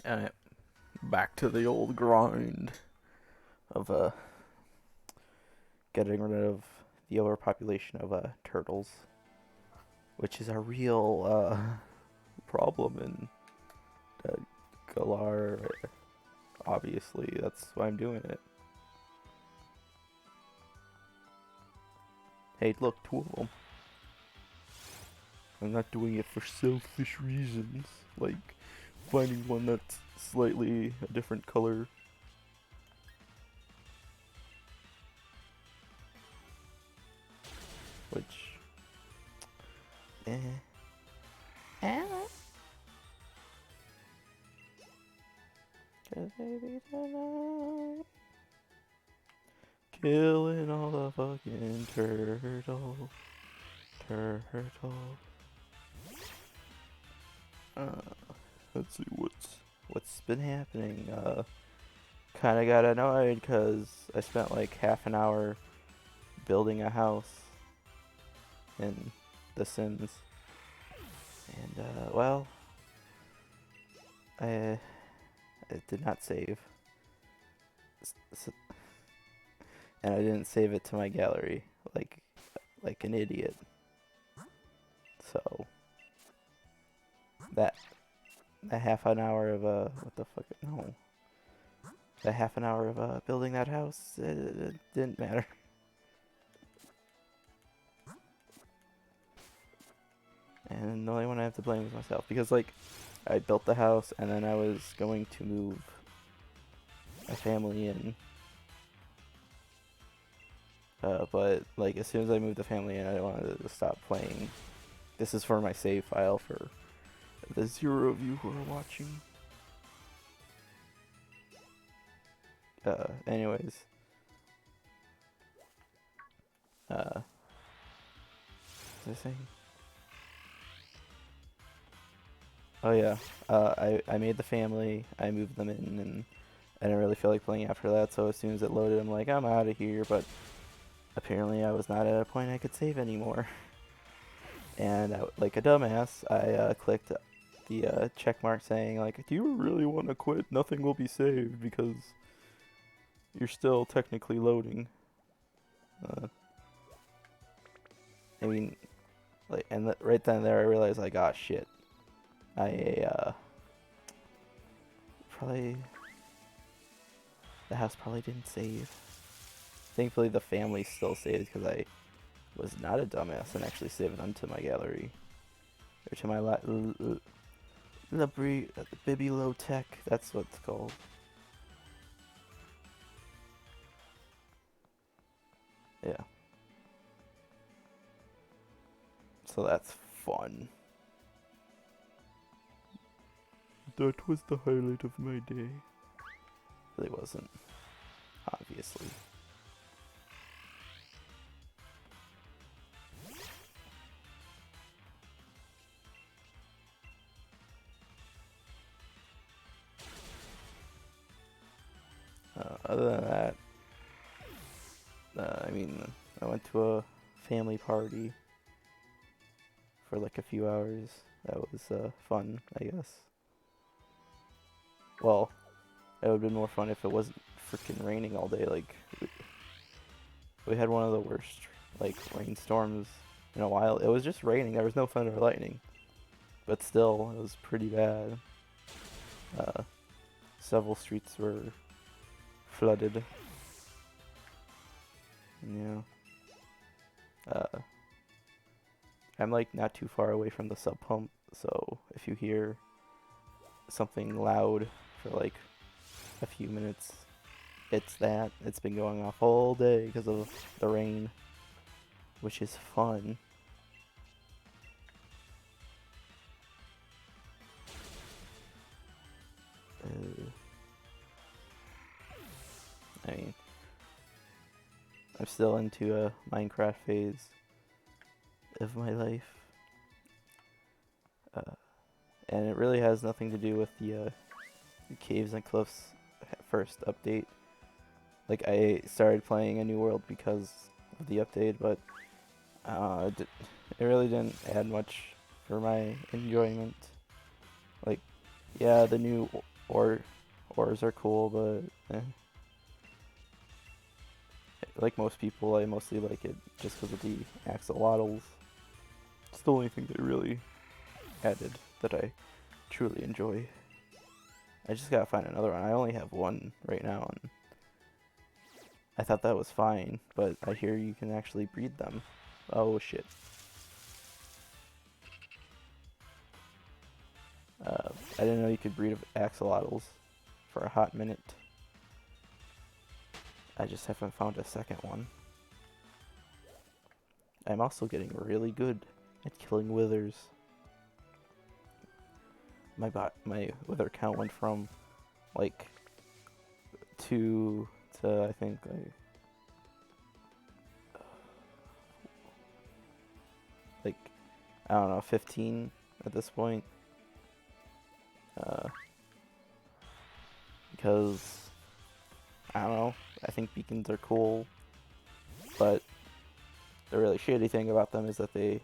And back to the old grind of getting rid of the overpopulation of turtles, which is a real problem in Galar. Obviously, that's why I'm doing it. Hey, look, two of them. I'm not doing it for selfish reasons, like finding one that's slightly a different color. Which, eh, eh. 'Cause baby tonight, killing all the fucking turtles. Uh, let's see what's been happening. Kind of got annoyed because I spent like half an hour building a house in The Sims, and well, I it did not save, and I didn't save it to my gallery like an idiot. So that that half an hour of what the fuck, no, that half an hour of building that house, it didn't matter. And the only one I have to blame is myself because like I built the house and then I was going to move a family in. But like as soon as I moved the family in, I wanted to stop playing. This is for my save file for the 0 of you who are watching. Anyways. What was I saying? Oh yeah. I made the family. I moved them in, and I didn't really feel like playing after that. So as soon as it loaded, I'm like, I'm out of here. But apparently, I was not at a point I could save anymore. And like a dumbass, I clicked the check mark saying like, "Do you really want to quit? Nothing will be saved because you're still technically loading." Uh, I mean, like, and right then and there, I realized like, ah, shit. I probably the house probably didn't save. Thankfully, the family still saved because I was not a dumbass and actually saved them to my gallery or to my bibliotech. That's what it's called. Yeah. So that's fun. That was the highlight of my day. Really wasn't, obviously. Other than that, I mean, I went to a family party for like a few hours. That was fun, I guess. Well, it would have been more fun if it wasn't freaking raining all day. Like, we had one of the worst like rainstorms in a while. It was just raining. There was no thunder or lightning, but still, it was pretty bad. Uh, Several streets were flooded. Yeah. I'm like not too far away from the sub pump, so if you hear something loud for like a few minutes, it's that. It's been going off all day because of the rain, which is fun. I mean, I'm still into a Minecraft phase of my life. And it really has nothing to do with the Caves and Cliffs first update. Like, I started playing a new world because of the update, but it really didn't add much for my enjoyment. Like, yeah, the new Or ores are cool, but like most people, I mostly like it just because of the axolotls. It's the only thing they really added that I truly enjoy. I just gotta find another one. I only have one right now, and I thought that was fine, but I hear you can actually breed them. Oh shit. I didn't know you could breed axolotls for a hot minute. I just haven't found a second one. I'm also getting really good at killing withers. My wither count went from like 2 to I think like I don't know 15 at this point. Because I don't know, I think beacons are cool, but the really shitty thing about them is that they,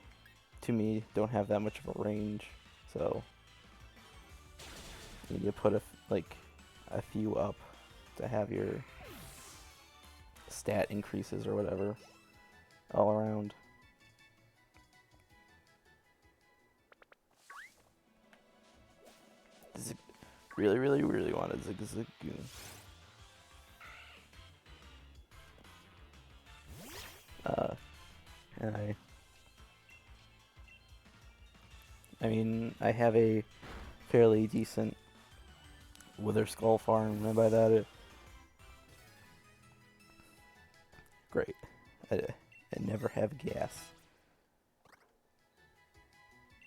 to me, don't have that much of a range. So you need to put a few up to have your stat increases or whatever all around. Really, really, really want a Zigzagoon. And I mean, I have a fairly decent Wither Skull farm, and by that, great. I never have gas.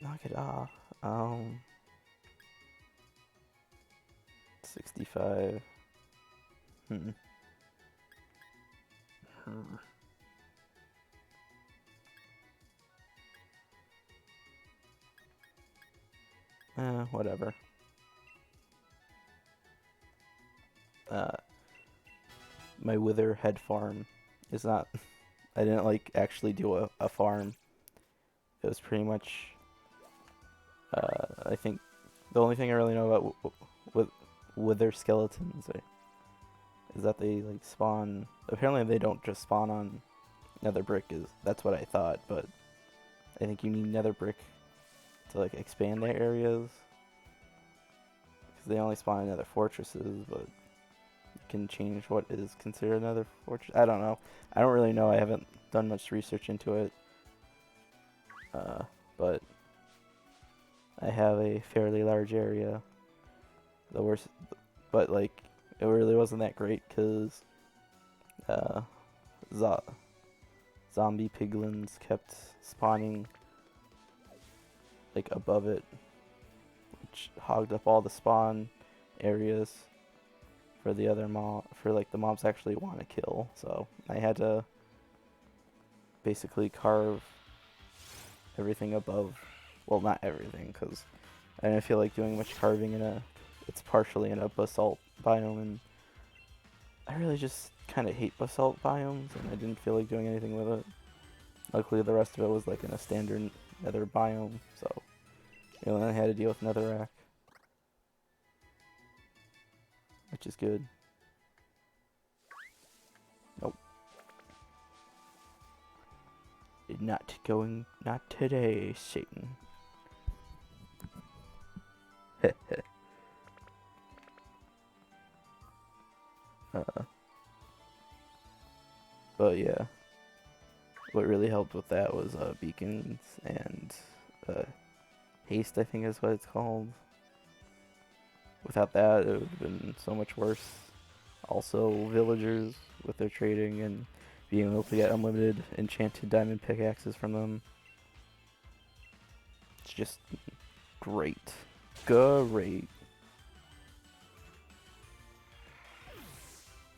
Knock it off. 65. Whatever. My Wither head farm is not. I didn't actually do a farm. It was pretty much. I think the only thing I really know about Wither skeletons is that they spawn. Apparently, they don't just spawn on nether brick. That's what I thought, but I think you need nether brick to expand their areas. Because they only spawn in nether fortresses, but you can change what is considered another fortress. I don't know. I don't really know. I haven't done much research into it. But I have a fairly large area. The worst, but it really wasn't that great because zombie piglins kept spawning above it, which hogged up all the spawn areas for the other the mobs actually want to kill. So I had to basically carve everything above. Well, not everything, because I didn't feel like doing much carving it's partially in a basalt biome, and I really just kind of hate basalt biomes, and I didn't feel like doing anything with it. Luckily, the rest of it was in a standard nether biome, so I only had to deal with netherrack, which is good. Nope. Not today, Satan. But yeah, what really helped with that was beacons and haste, I think is what it's called. Without that, it would have been so much worse. Also, villagers with their trading and being able to get unlimited enchanted diamond pickaxes from them. It's just great. Great.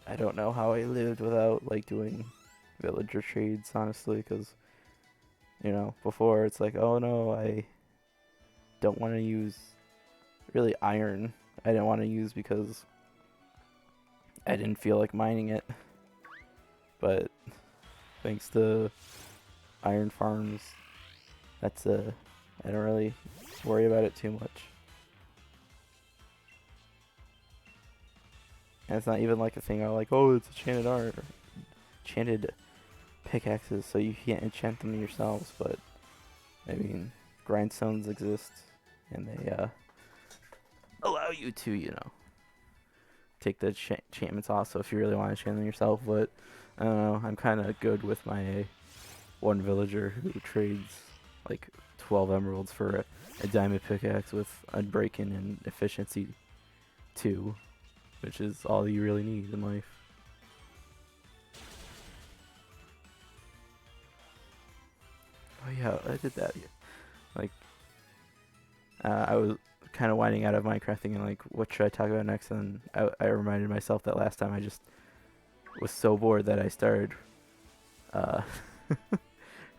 I don't know how I lived without doing villager trades, honestly, because before it's oh no, I don't want to use really iron. I didn't want to use because I didn't feel like mining it. But thanks to iron farms, I don't really worry about it too much. And it's not even like a thing of like, oh, it's enchanted art, or enchanted pickaxes, so you can't enchant them yourselves. But I mean, grindstones exist, and they allow you to, take the enchantments off. So if you really want to enchant them yourself, but I don't know, I'm kind of good with my one villager who trades like 12 emeralds for a diamond pickaxe with unbreaking and efficiency 2, which is all you really need in life. Oh yeah, I did that. Like, I was kind of winding out of Minecraft thinking like, what should I talk about next? And I reminded myself that last time I just was so bored that I started uh,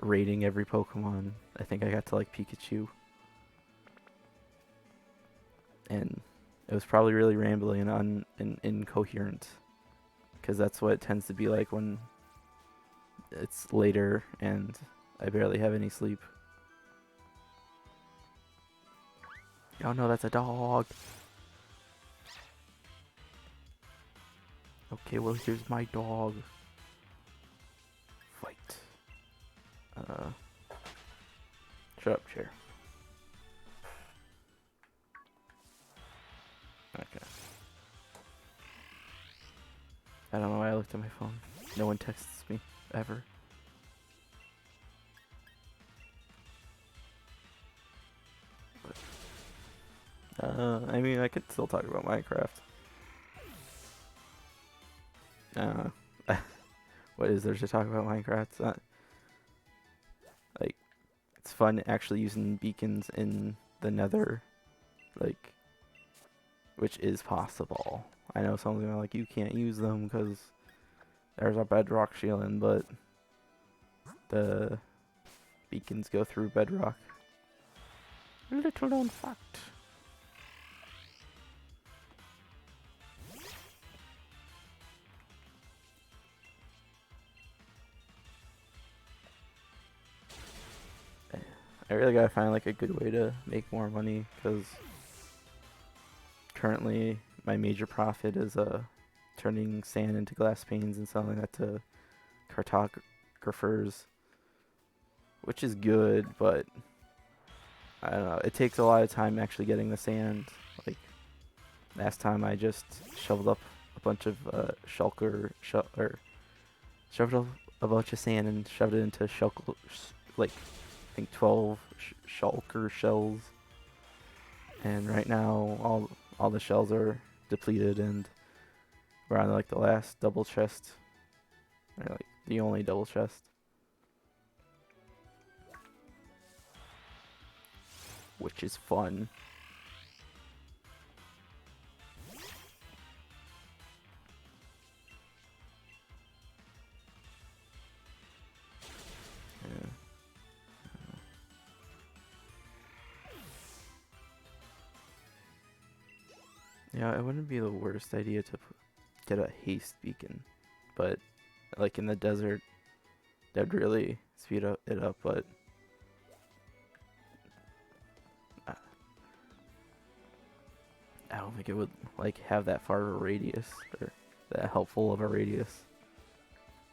raiding every Pokemon. I think I got to like Pikachu. And it was probably really rambling and incoherent. Because that's what it tends to be like when it's later and I barely have any sleep. Oh no, that's a dog. Okay, well here's my dog. Fight. Shut up, chair. Okay. I don't know why I looked at my phone. No one texts me, ever. I mean, I could still talk about Minecraft. What is there to talk about Minecraft? It's not, like, it's fun actually using beacons in the Nether, like, which is possible. I know some of them are like, you can't use them because there's a bedrock shielding, but the beacons go through bedrock. Little known fact. I really gotta find like a good way to make more money, because currently my major profit is turning sand into glass panes and selling that to cartographers, which is good, but I don't know, it takes a lot of time actually getting the sand. Like last time I just shoveled up a bunch of shoved up a bunch of sand and shoved it into like I think 12 shulker shells, and right now all the shells are depleted, and we're on like the last double chest, or like the only double chest, which is fun. Yeah. Yeah, it wouldn't be the worst idea to get a haste beacon, but like in the desert, that'd really speed it up. But I don't think it would like have that far of a radius, or that helpful of a radius.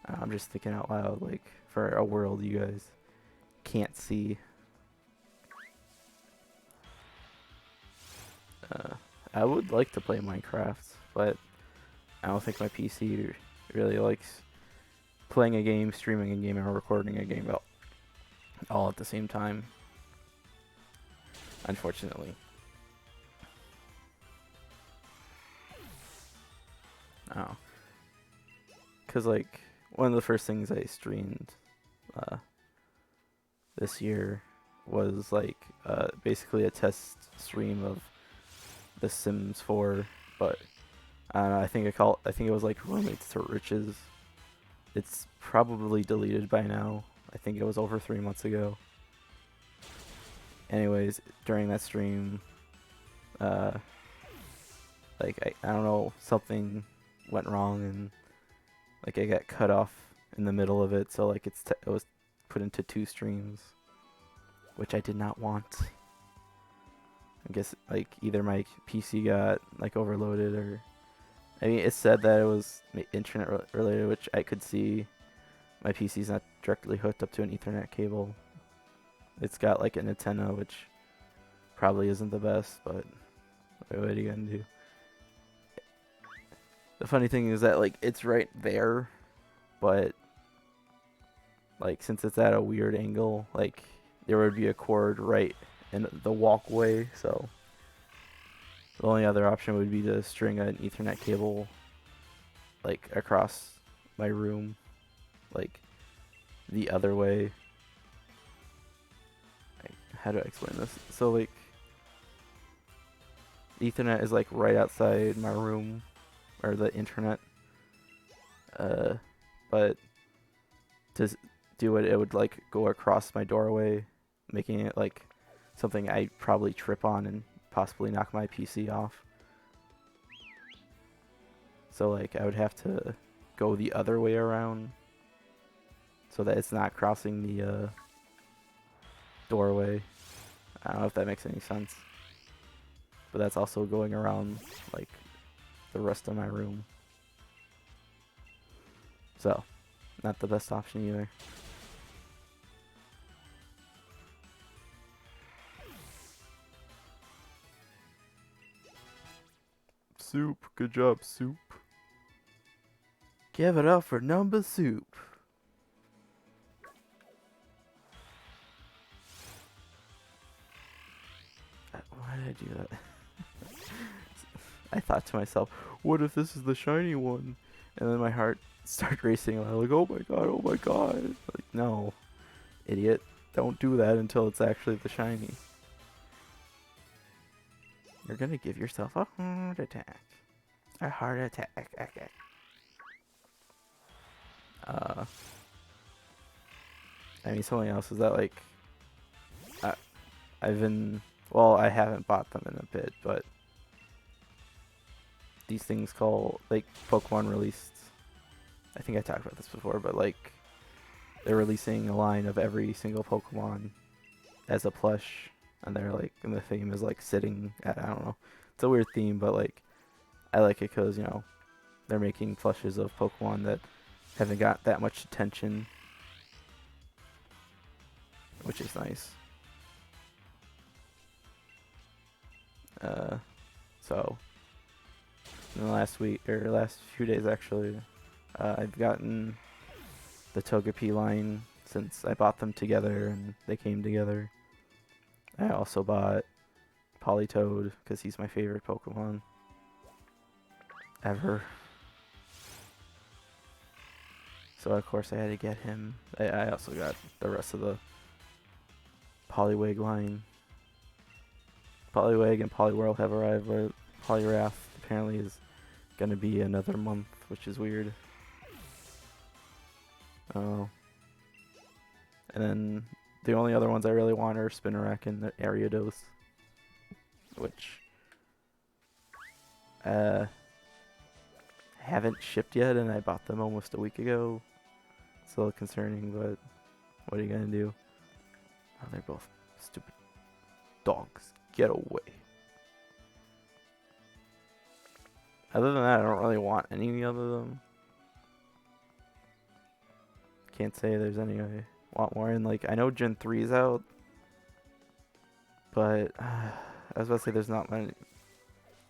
I'm just thinking out loud, like for a world you guys can't see. I would like to play Minecraft, but I don't think my PC really likes playing a game, streaming a game, or recording a game all at the same time, unfortunately. Oh. Because, like, one of the first things I streamed this year was, like, basically a test stream of The Sims 4, but I don't know, I think it was, like, Roommates to Riches. It's probably deleted by now. I think it was over 3 months ago. Anyways, during that stream, like, I don't know, something went wrong, and like I got cut off in the middle of it, so like it was put into 2 streams, which I did not want. I guess like either my PC got like overloaded, or I mean, it said that it was internet related, which I could see. My PC's not directly hooked up to an Ethernet cable. It's got like an antenna, which probably isn't the best, but what are you gonna do? The funny thing is that like it's right there, but like since it's at a weird angle, like there would be a cord right in the walkway, so the only other option would be to string an Ethernet cable like across my room, like the other way. How do I explain this? So like Ethernet is like right outside my room, or the internet. But to do it, it would like go across my doorway, making it like something I probably trip on and possibly knock my PC off. So like I would have to go the other way around so that it's not crossing the doorway. I don't know if that makes any sense. But that's also going around like the rest of my room. So, not the best option either. Soup, good job, Soup. Give it up for number Soup. Why did I do that? I thought to myself, what if this is the shiny one? And then my heart started racing. And I'm like, oh my god, oh my god. Like, no, idiot. Don't do that until it's actually the shiny. You're gonna give yourself a heart attack. A heart attack. Okay. I mean, something else is that, like, I've been, well, I haven't bought them in a bit, but these things called, like, Pokemon released, I think I talked about this before, but, like, they're releasing a line of every single Pokemon as a plush, and they're, like, and the theme is, like, sitting at, I don't know, it's a weird theme, but, like, I like it because, you know, they're making plushes of Pokemon that haven't got that much attention, which is nice. So in the last week, or last few days actually, I've gotten the Togepi line since I bought them together and they came together. I also bought Politoed because he's my favorite Pokemon ever. So of course I had to get him. I also got the rest of the Poliwag line. Poliwag and Poliwhirl have arrived, but Poliwrath apparently is gonna be another month, which is weird. Oh. And then the only other ones I really want are Spinarak and Ariados, which haven't shipped yet, and I bought them almost a week ago. It's a little concerning, but what are you gonna do? Oh, they're both stupid dogs. Get away. Other than that, I don't really want any of them. Can't say there's any I want more. And like, I know Gen 3 is out, but I was about to say there's not many.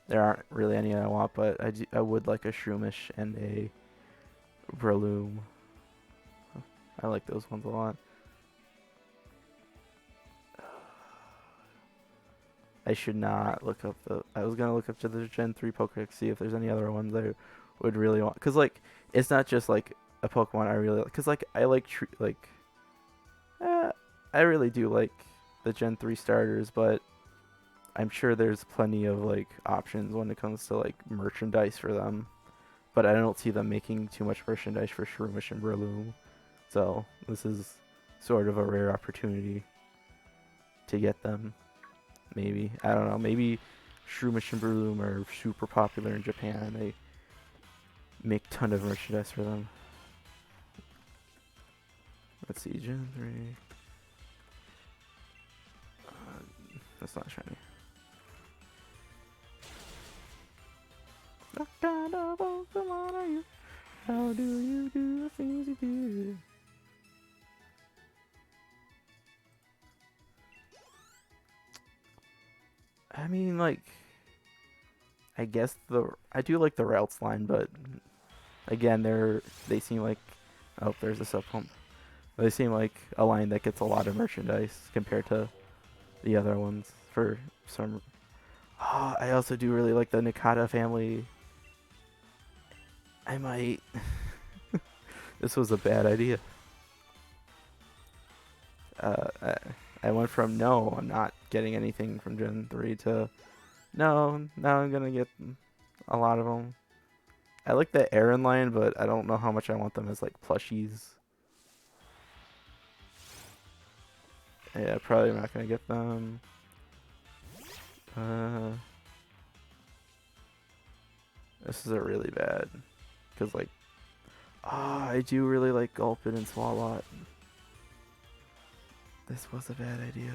There aren't really any I want, but I would like a Shroomish and a Breloom. I like those ones a lot. I should not look up the. I was gonna look up to the Gen 3 Pokedex, see if there's any other ones I would really want. Cause like, it's not just like a Pokemon I really like. Cause like I like I really do like the Gen 3 starters, but I'm sure there's plenty of like options when it comes to like merchandise for them. But I don't see them making too much merchandise for Shroomish and Breloom. So this is sort of a rare opportunity to get them. Maybe. I don't know. Maybe Shroomish and Breloom are super popular in Japan and they make a ton of merchandise for them. Let's see. Gen 3. That's not shiny. kind of Pokemon are you? How do you do the things you do? I mean, like, I guess I do like the routes line, but again, they seem like, oh, there's a sub pump. They seem like a line that gets a lot of merchandise compared to the other ones for some. Oh, I also do really like the Nakata family. I might. This was a bad idea. I went from no, I'm not getting anything from Gen 3 to no, now I'm gonna get a lot of them. I like the Aaron line, but I don't know how much I want them as like plushies. Yeah, probably not gonna get them. This is a really bad, cause like, I do really like Gulpin and Swalot. This was a bad idea.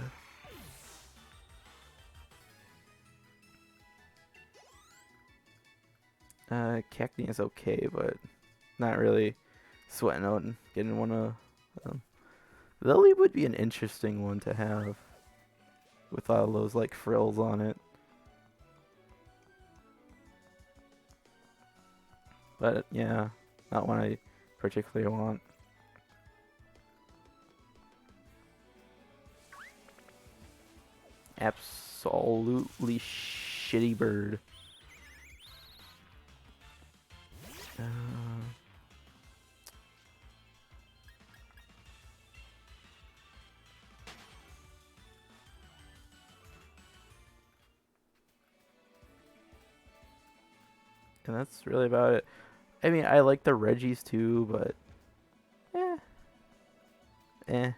Cacnea is okay, but not really sweating out and getting one of them. Lily would be an interesting one to have with all those like frills on it. But yeah, not one I particularly want. Absolutely shitty bird. And that's really about it. I mean, I like the Reggies too, but eh.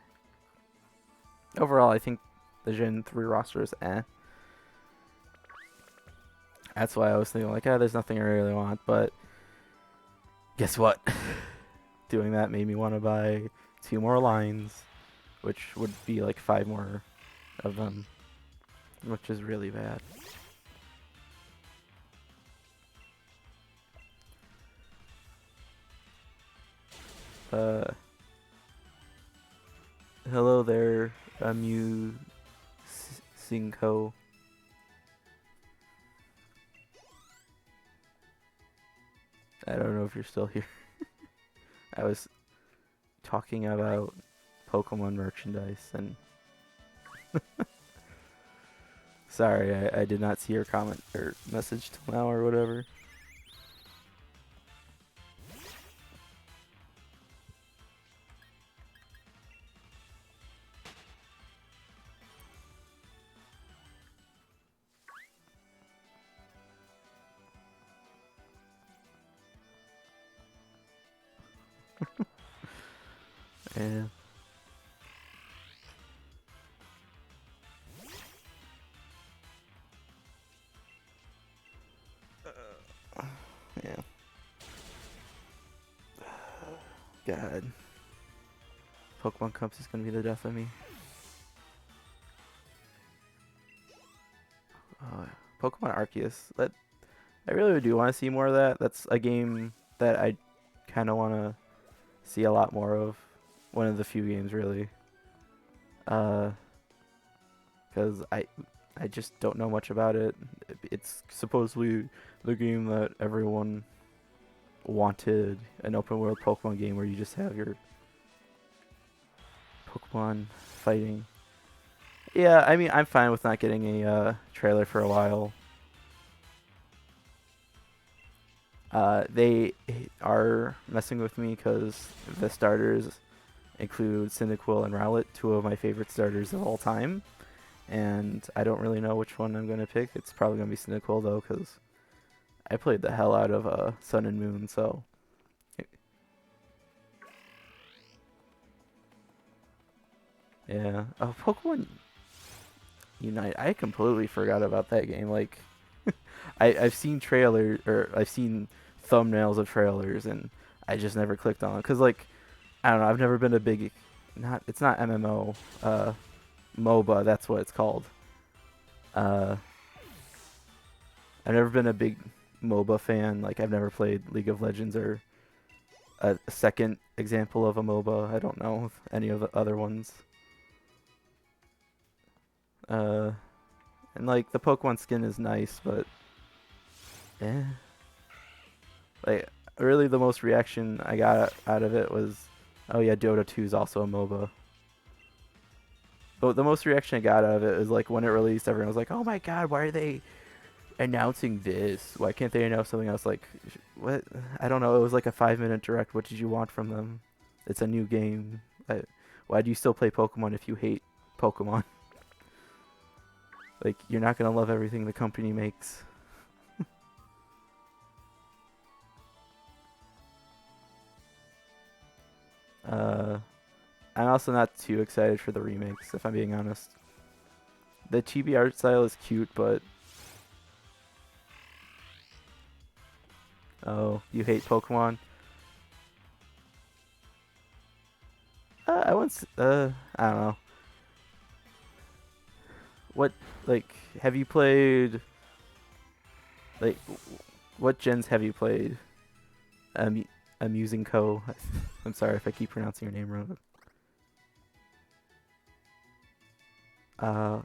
Overall, I think the Gen 3 roster is eh. That's why I was thinking like, there's nothing I really want, but guess what? Doing that made me want to buy 2 more lines, which would be like 5 more of them, which is really bad. Hello there, Cinco. I don't know if you're still here. I was talking about Pokemon merchandise and sorry, I did not see your comment or message till now or whatever. Yeah. Yeah. God. Pokemon Cups is gonna be the death of me. Pokemon Arceus. I really do want to see more of that. That's a game that I kind of want to see a lot more of. One of the few games, really. Because I just don't know much about it. It's supposedly the game that everyone wanted, an open world Pokemon game where you just have your Pokemon fighting. Yeah, I mean, I'm fine with not getting a trailer for a while. They are messing with me because the starters include Cyndaquil and Rowlet, 2 of my favorite starters of all time. And I don't really know which one I'm going to pick. It's probably going to be Cyndaquil, though, because I played the hell out of Sun and Moon, so... Yeah. Oh, Pokemon Unite. I completely forgot about that game. Like, I've seen trailers, or I've seen thumbnails of trailers, and I just never clicked on it. Because, like, I don't know, I've never been a big... It's not MMO. MOBA, that's what it's called. I've never been a big MOBA fan. Like I've never played League of Legends or a second example of a MOBA. I don't know any of the other ones. Uh, and like the Pokemon skin is nice, but eh. Like really, the most reaction I got out of it was, oh yeah, Dota 2 is also a MOBA. But the most reaction I got out of it is like when it released, everyone was like, "Oh my god, why are they announcing this? Why can't they announce something else?" Like, what? I don't know. It was like a 5 minute direct. What did you want from them? It's a new game. Why do you still play Pokemon if you hate Pokemon? Like, you're not gonna love everything the company makes. uh, I'm also not too excited for the remakes, if I'm being honest. The chibi art style is cute, but oh, you hate Pokemon? I once, I don't know. What, like, have you played, like, what gens have you played? Amusing Co. I'm sorry if I keep pronouncing your name wrong.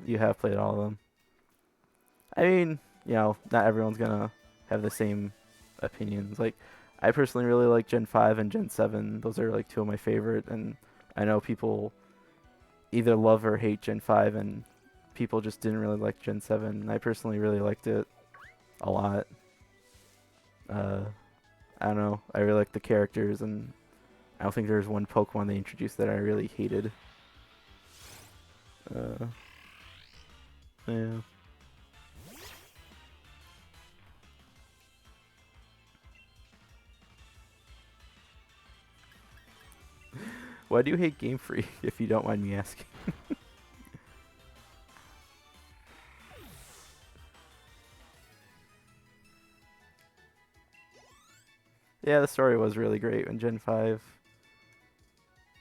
You have played all of them. I mean, not everyone's gonna have the same opinions. Like, I personally really like Gen 5 and Gen 7. Those are like two of my favorite, and I know people either love or hate Gen 5, and people just didn't really like Gen 7. I personally really liked it a lot. I don't know. I really like the characters, and I don't think there's one Pokemon they introduced that I really hated. Uh, yeah. Why do you hate Game Freak, if you don't mind me asking? Yeah, the story was really great in Gen 5.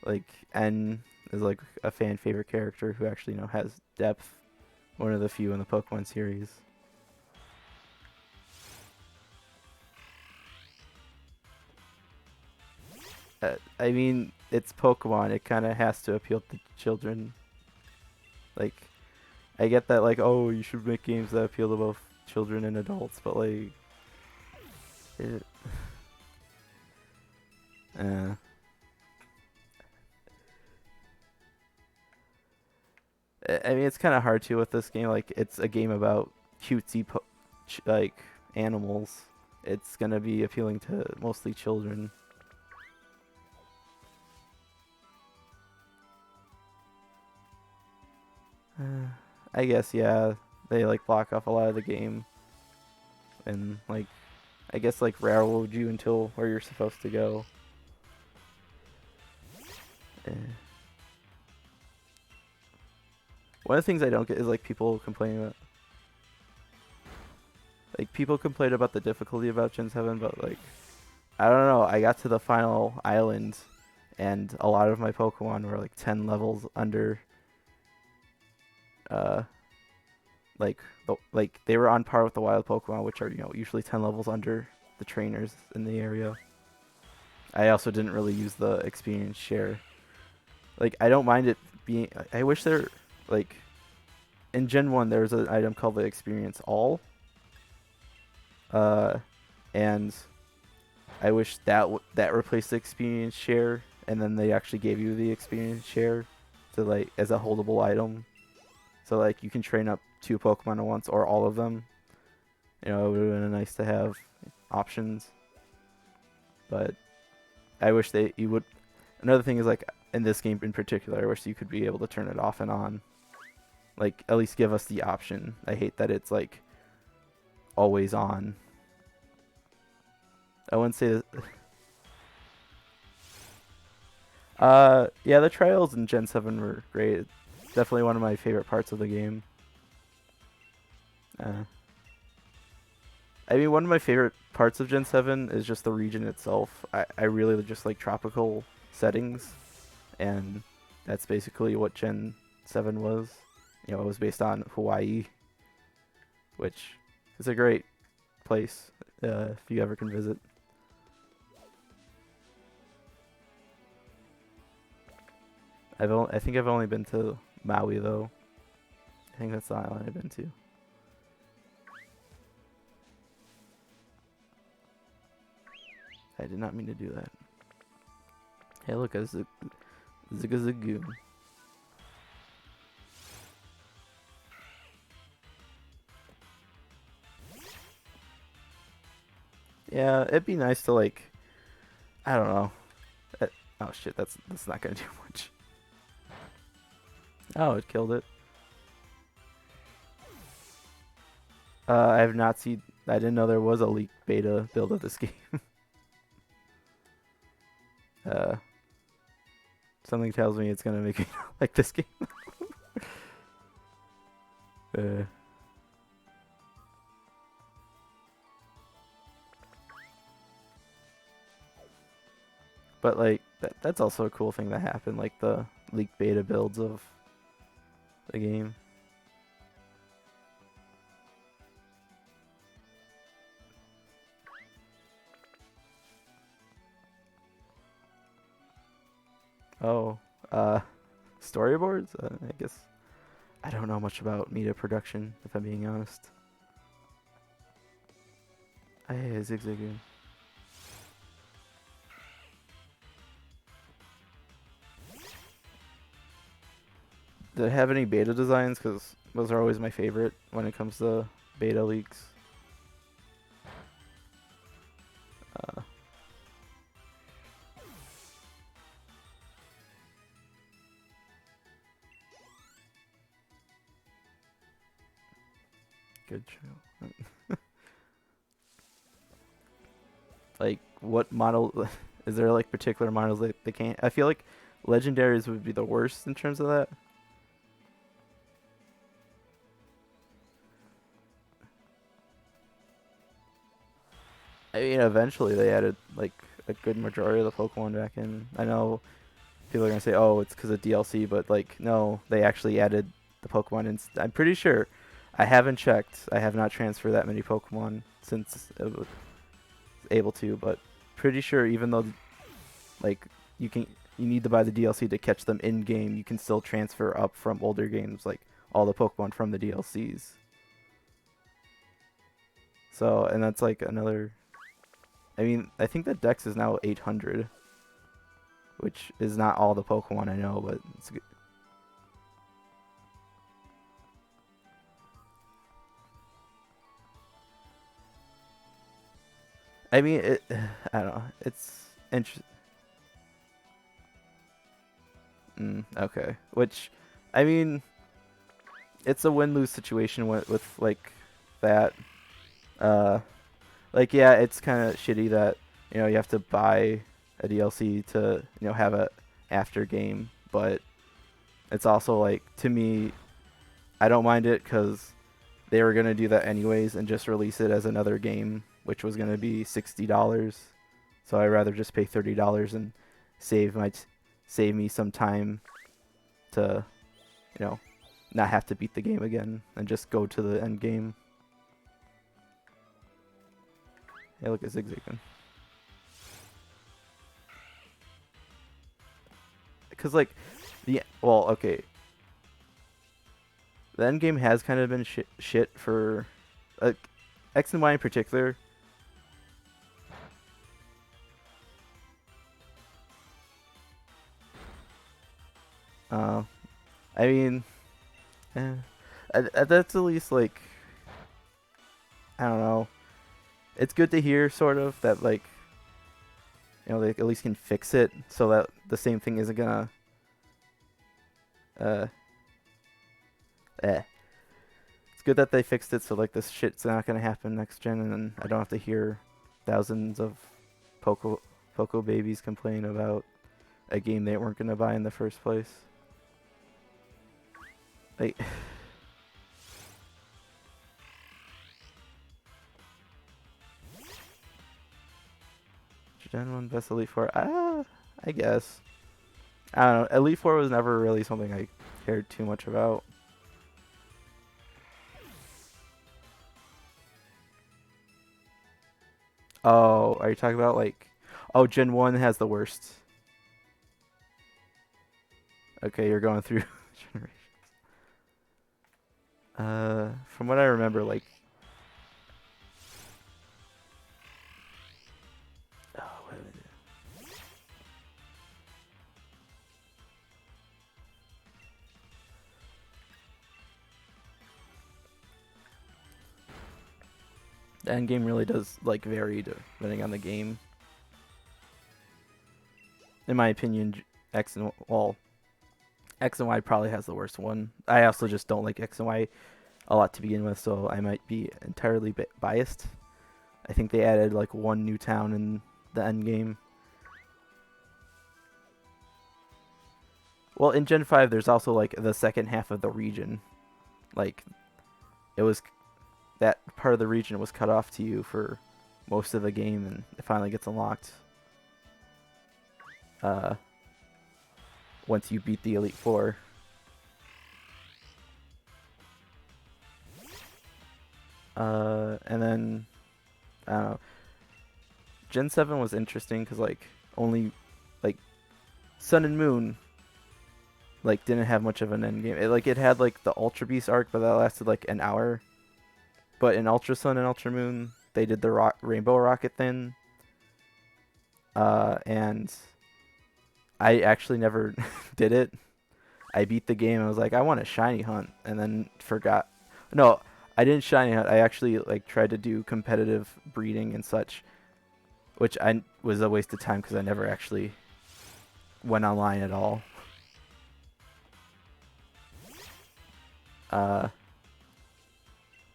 Like, N is like a fan favorite character who actually, has depth. One of the few in the Pokemon series. I mean, it's Pokemon. It kind of has to appeal to children. Like, I get that, like, oh, you should make games that appeal to both children and adults, but like, it, uh, I mean, it's kind of hard too with this game. Like, it's a game about cutesy, like, animals. It's gonna be appealing to mostly children. I guess, yeah, they like block off a lot of the game, and like, I guess like railroad you until where you're supposed to go. Eh. One of the things I don't get is like people complaining about, like people complain about the difficulty about Gen 7, but like, I don't know. I got to the final island, and a lot of my Pokemon were like 10 levels under. Uh, like they were on par with the wild Pokemon, which are usually 10 levels under the trainers in the area. I also didn't really use the experience share. Like, I don't mind it being. I wish there, like, in Gen 1 there was an item called the experience all. Uh, and I wish that replaced the experience share, and then they actually gave you the experience share to like as a holdable item. So like you can train up 2 Pokemon at once or all of them. It would have been nice to have options. But I wish you would. Another thing is like in this game in particular, I wish you could be able to turn it off and on. Like at least give us the option. I hate that it's like always on. I wouldn't say that. Yeah, the trials in Gen 7 were great. Definitely one of my favorite parts of the game. I mean, one of my favorite parts of Gen 7 is just the region itself. I really just like tropical settings, and that's basically what Gen 7 was. It was based on Hawaii, which is a great place if you ever can visit. I think I've only been to Maui though. I think that's the island I've been to. I did not mean to do that. Hey, look, a Zigazagoo. Yeah, it'd be nice to like, I don't know. Oh shit, that's not gonna do much. Oh, it killed it. I have not seen. I didn't know there was a leaked beta build of this game. uh, Something tells me it's gonna make me not like this game. uh, but like that's also a cool thing that happened, like the leaked beta builds of the game. Oh, storyboards? I guess I don't know much about media production, if I'm being honest. Hey, Zigzagoon. Did it have any beta designs? Because those are always my favorite when it comes to beta leaks. Uh, Good show. Like, what model? Is there like particular models that they can't? I feel like legendaries would be the worst in terms of that. I mean, eventually they added like a good majority of the Pokemon back in. I know people are gonna say, "Oh, it's because of DLC," but like, no, they actually added the Pokemon. And I'm pretty sure. I haven't checked. I have not transferred that many Pokemon since it was able to, but pretty sure even though like you need to buy the DLC to catch them in game, you can still transfer up from older games like all the Pokemon from the DLCs. So, and that's like another. I mean, I think the Dex is now 800, which is not all the Pokemon I know, but it's good. I mean, I don't know. It's interesting. Okay. Which, I mean, it's a win-lose situation with like that. Uh, like yeah, it's kind of shitty that you have to buy a DLC to have a after game, but it's also like to me, I don't mind it because they were gonna do that anyways and just release it as another game, which was gonna be $60. So I'd rather just pay $30 and save me some time to, not have to beat the game again and just go to the end game. Hey, look at Zigzagoon. Because like okay. The end game has kind of been shit for X and Y in particular. I mean, that's at least like, I don't know. It's good to hear sort of that like, they at least can fix it so that the same thing isn't gonna. It's good that they fixed it so like this shit's not gonna happen next gen, and I don't have to hear thousands of Poco babies complain about a game they weren't gonna buy in the first place. Like, Gen 1 best Elite Four. I guess. I don't know. Elite Four was never really something I cared too much about. Oh, are you talking about like? Oh, Gen 1 has the worst. Okay, you're going through generations. From what I remember, like, oh, what did I do? The end game really does like vary depending on the game. In my opinion, X and well, X and Y probably has the worst one. I also just don't like X and Y a lot to begin with, so I might be entirely biased. I think they added like one new town in the end game. Well, in Gen 5, there's also like the second half of the region. Like, it was that part of the region was cut off to you for most of the game, and it finally gets unlocked uh, once you beat the Elite Four. And then I don't know. Gen 7 was interesting because like only like Sun and Moon like didn't have much of an end game. It had like the Ultra Beast arc, but that lasted like an hour. But in Ultra Sun and Ultra Moon, they did the Rainbow Rocket thing. And I actually never did it. I beat the game and I was like, I want a shiny hunt, and then forgot. No, I didn't shiny hunt. I actually like tried to do competitive breeding and such, which I was a waste of time because I never actually went online at all.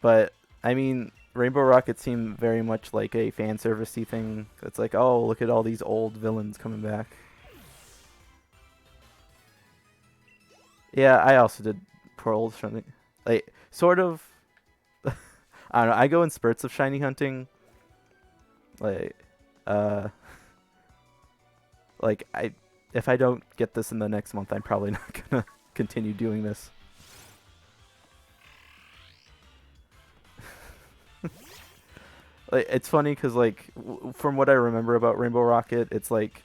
But I mean, Rainbow Rocket seemed very much like a fan servicey thing. It's like, oh, look at all these old villains coming back. Yeah, I also did pearls from the, like sort of. I don't know. I go in spurts of shiny hunting. Like, uh, like I, if I don't get this in the next month, I'm probably not gonna continue doing this. Like, it's funny because like from what I remember about Rainbow Rocket, it's like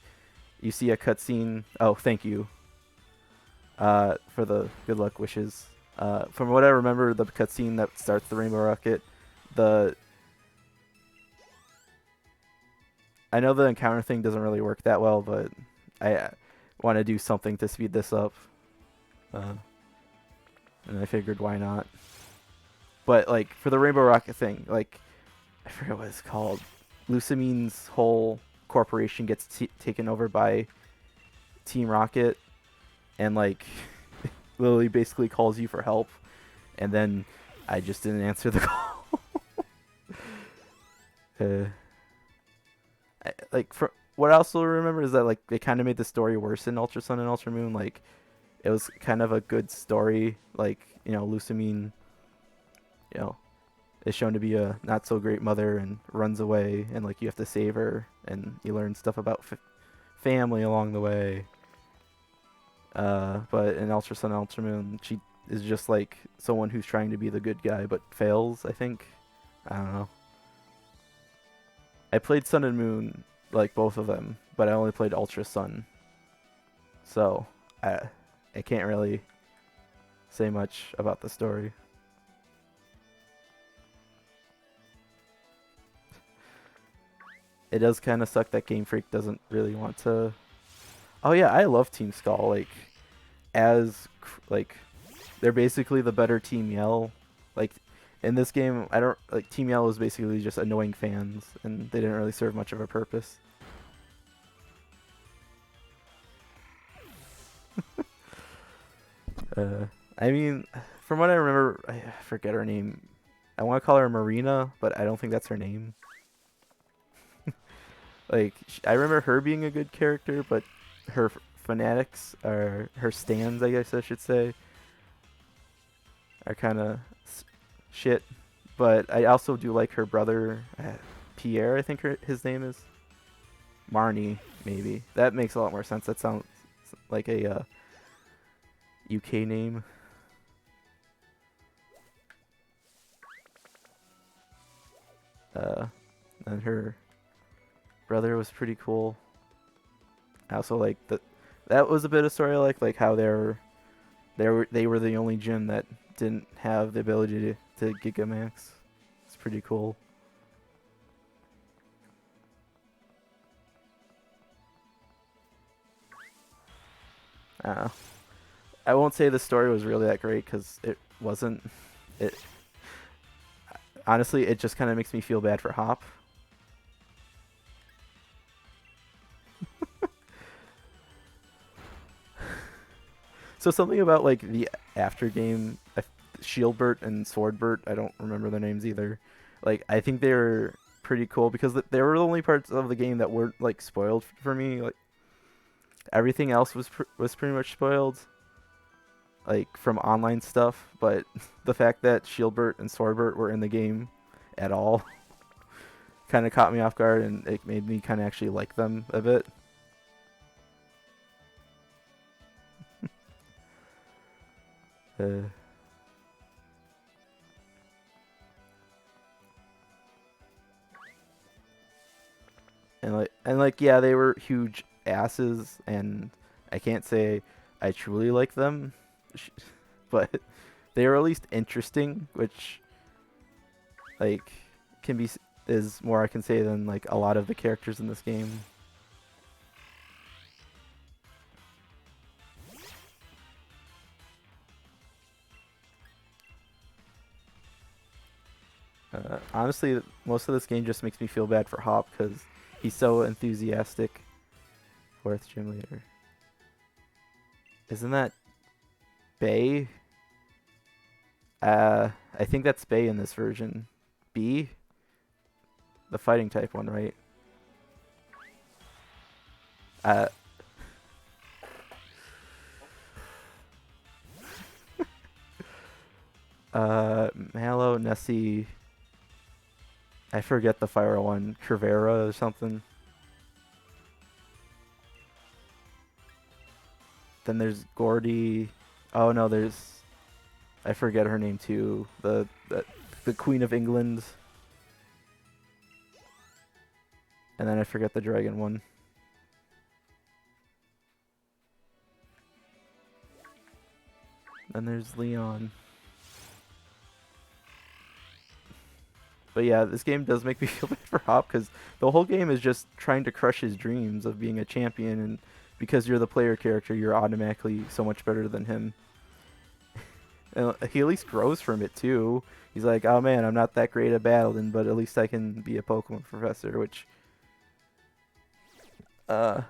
you see a cutscene. Oh, thank you. For the good luck wishes. From what I remember, the cutscene that starts the Rainbow Rocket, the I know the encounter thing doesn't really work that well, but I want to do something to speed this up, and I figured why not. But like for the Rainbow Rocket thing, like I forget what it's called. Lucamine's whole corporation gets taken over by Team Rocket, and like Lily basically calls you for help, and then I just didn't answer the call. Like for what I also remember is that like they kind of made the story worse in Ultra Sun and Ultra Moon. Like it was kind of a good story. Like Lucamine, you know, is shown to be a not so great mother and runs away, and like you have to save her, and you learn stuff about family along the way. But in Ultra Sun and Ultra Moon, she is just like someone who's trying to be the good guy but fails, I think. I don't know. I played Sun and Moon, like both of them, but I only played Ultra Sun. So, I can't really say much about the story. It does kind of suck that Game Freak doesn't really want to. Oh yeah, I love Team Skull. Like, like, they're basically the better Team Yell. Like, in this game, I don't like Team Yell was basically just annoying fans, and they didn't really serve much of a purpose. I mean, from what I remember, I forget her name. I want to call her Marina, but I don't think that's her name. Like, I remember her being a good character, but her fanatics, or her stands, I guess I should say, are kind of shit. But I also do like her brother, Pierre, I think his name is. Marnie, maybe. That makes a lot more sense. That sounds like a UK name. And her Brother was pretty cool. I also like that was a bit of story like how they were the only gym that didn't have the ability to Gigamax. It's pretty cool. Uh, I won't say the story was really that great because it wasn't. It honestly, it just kind of makes me feel bad for Hop. So something about like the after game, Shieldbert and Swordbert. I don't remember their names either. Like I think they were pretty cool because they were the only parts of the game that weren't like spoiled for me. Like everything else was pretty much spoiled, like from online stuff. But the fact that Shieldbert and Swordbert were in the game at all kind of caught me off guard, and it made me kind of actually like them a bit. Uh, and like yeah, they were huge asses, and I can't say I truly like them, but they were at least interesting, which like can be is more I can say than like a lot of the characters in this game. Honestly, most of this game just makes me feel bad for Hop because he's so enthusiastic. Fourth gym leader. Isn't that Bay? I think that's Bay in this version. B? The fighting type one, right? Uh, Mallow, Nessie. I forget the fire one. Cervera or something. Then there's Gordy. Oh no, there's I forget her name too. The Queen of England. And then I forget the dragon one. Then there's Leon. But yeah, this game does make me feel bad for Hop because the whole game is just trying to crush his dreams of being a champion, and because you're the player character, you're automatically so much better than him. And he at least grows from it too. He's like, oh man, I'm not that great at battling, but at least I can be a Pokemon professor, which, uh,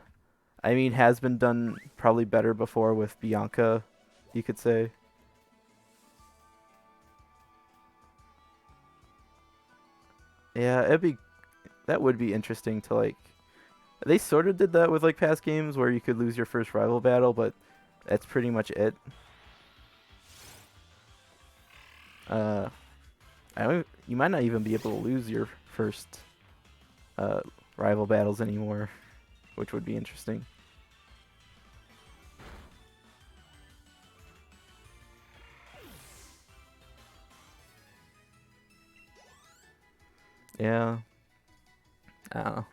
I mean, has been done probably better before with Bianca, you could say. Yeah, that would be interesting to like. They sort of did that with like past games where you could lose your first rival battle, but that's pretty much it. Uh, you might not even be able to lose your first uh, rival battles anymore, which would be interesting. Yeah. I don't know.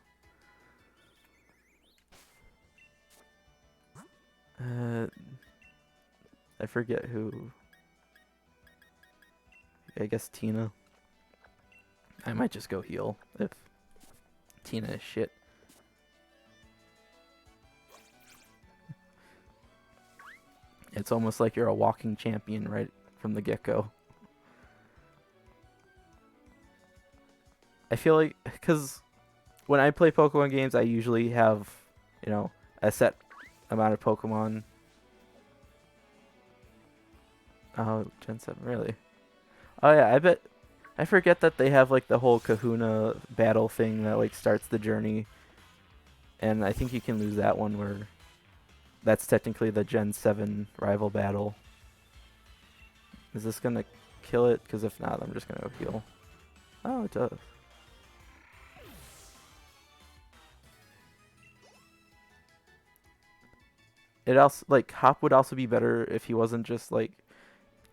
Uh, I forget who. I guess Tina. I might just go heal if Tina is shit. It's almost like you're a walking champion right from the get-go. I feel like, because when I play Pokemon games, I usually have, a set amount of Pokemon. Oh, Gen 7, really? Oh yeah, I forget that they have like the whole Kahuna battle thing that like starts the journey. And I think you can lose that one where that's technically the Gen 7 rival battle. Is this gonna kill it? Because if not, I'm just gonna go heal. Oh, it does. It also, like, Hop would also be better if he wasn't just like.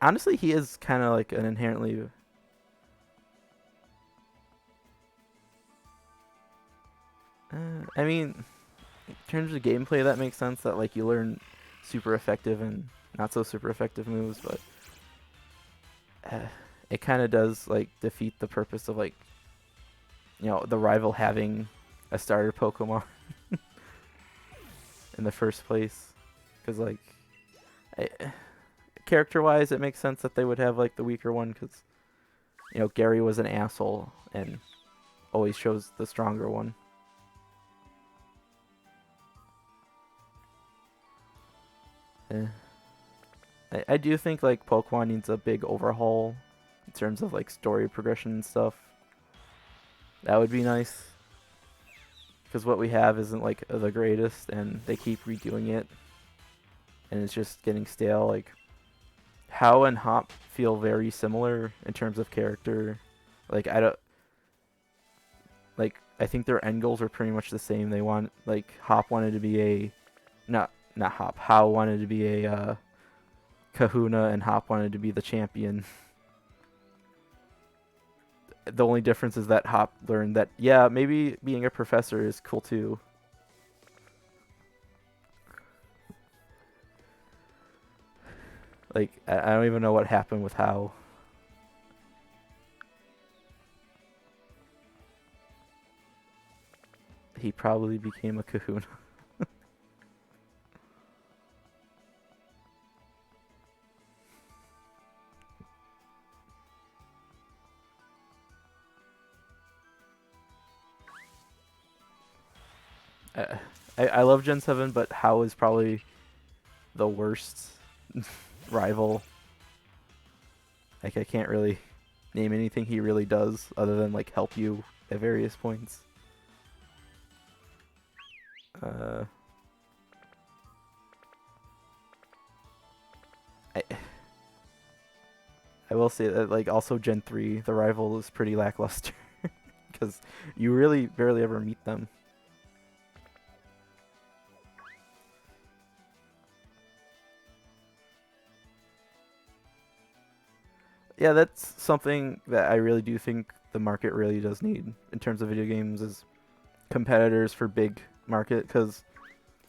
Honestly, he is kind of like an inherently. I mean, in terms of gameplay, that makes sense. That like you learn super effective and not so super effective moves, but it kind of does like defeat the purpose of like the rival having a starter Pokemon in the first place, because like I, character-wise, it makes sense that they would have like the weaker one, because Gary was an asshole and always chose the stronger one. I do think like Pokemon needs a big overhaul in terms of like story progression and stuff. That would be nice, because what we have isn't like the greatest, and they keep redoing it, and it's just getting stale. Like How and Hop feel very similar in terms of character. Like I think their end goals are pretty much the same. They want like Hop wanted to be a not Hop. How wanted to be a Kahuna, and Hop wanted to be the champion. The only difference is that Hop learned that maybe being a professor is cool too. Like I don't even know what happened with How. He probably became a Kahuna. I love Gen 7, but How is probably the worst rival. Like I can't really name anything he really does other than like help you at various points. I will say that like also Gen 3, the rival is pretty lackluster because you really barely ever meet them. Yeah, that's something that I really do think the market really does need in terms of video games, is competitors for big market. Because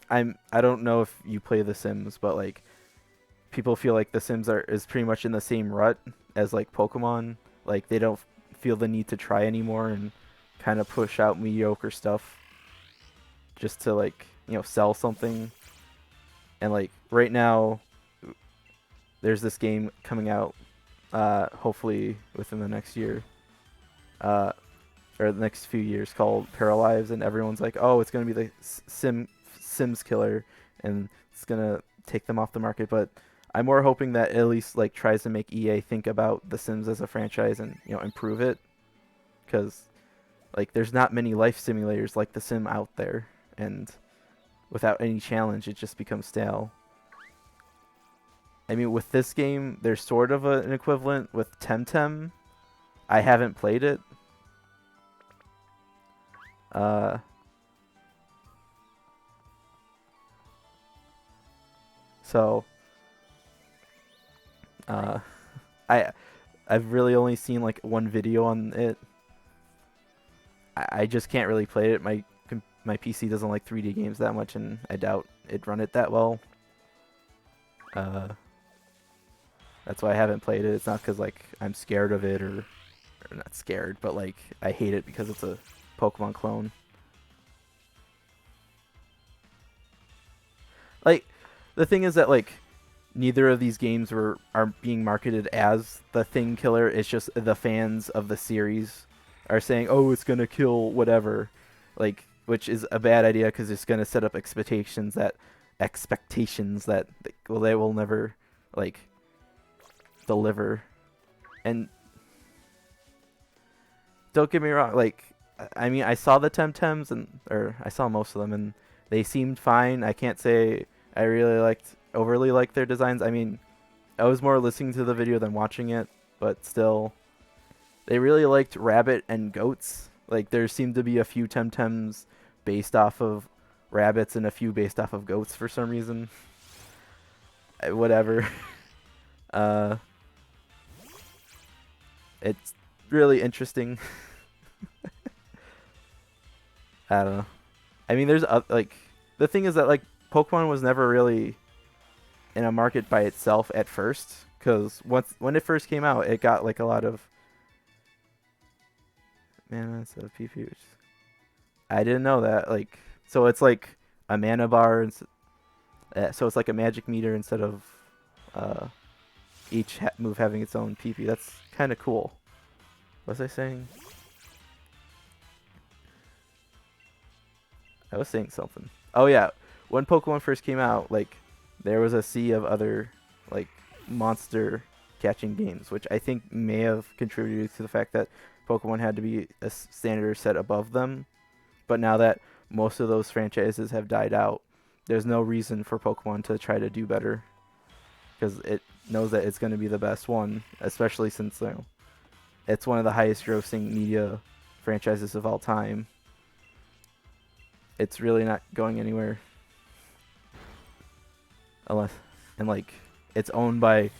I don't know if you play The Sims, but like people feel like The Sims is pretty much in the same rut as like Pokemon. Like they don't feel the need to try anymore and kind of push out mediocre stuff just to like sell something. And like right now, there's this game coming out, hopefully within the next year, or the next few years, called Paralives, and everyone's like, oh, it's gonna be the Sims killer, and it's gonna take them off the market. But I'm more hoping that at least like tries to make EA think about The Sims as a franchise and improve it, because like there's not many life simulators like The Sim out there, and without any challenge, it just becomes stale. I mean, with this game, there's sort of an equivalent with Temtem. I haven't played it. So I've really only seen like one video on it. I just can't really play it. My PC doesn't like 3D games that much, and I doubt it'd run it that well. That's why I haven't played it. It's not because like I'm scared of it, or not scared, but like I hate it because it's a Pokemon clone. Like the thing is that like neither of these games are being marketed as the thing killer. It's just the fans of the series are saying, oh, it's gonna kill whatever, like, which is a bad idea because it's gonna set up expectations that they will never like deliver. And don't get me wrong, like I mean, I saw the Temtems, or I saw most of them, and they seemed fine. I can't say I really overly liked their designs. I mean, I was more listening to the video than watching it, but still, they really liked rabbit and goats. Like there seemed to be a few Temtems based off of rabbits and a few based off of goats for some reason. Whatever. It's really interesting. I don't know. I mean, there's like the thing is that like Pokemon was never really in a market by itself at first, because once when it first came out, it got like a lot of mana instead of PP. Which I didn't know that. Like, so it's like a mana bar, and so it's like a magic meter instead of uh, each move having its own PP. That's kind of cool. What was I saying? I was saying something. Oh yeah, when Pokemon first came out, like there was a sea of other like monster catching games, which I think may have contributed to the fact that Pokemon had to be a standard set above them. But now that most of those franchises have died out, there's no reason for Pokemon to try to do better because it knows that it's going to be the best one, especially since it's one of the highest grossing media franchises of all time. It's really not going anywhere unless, and like it's owned by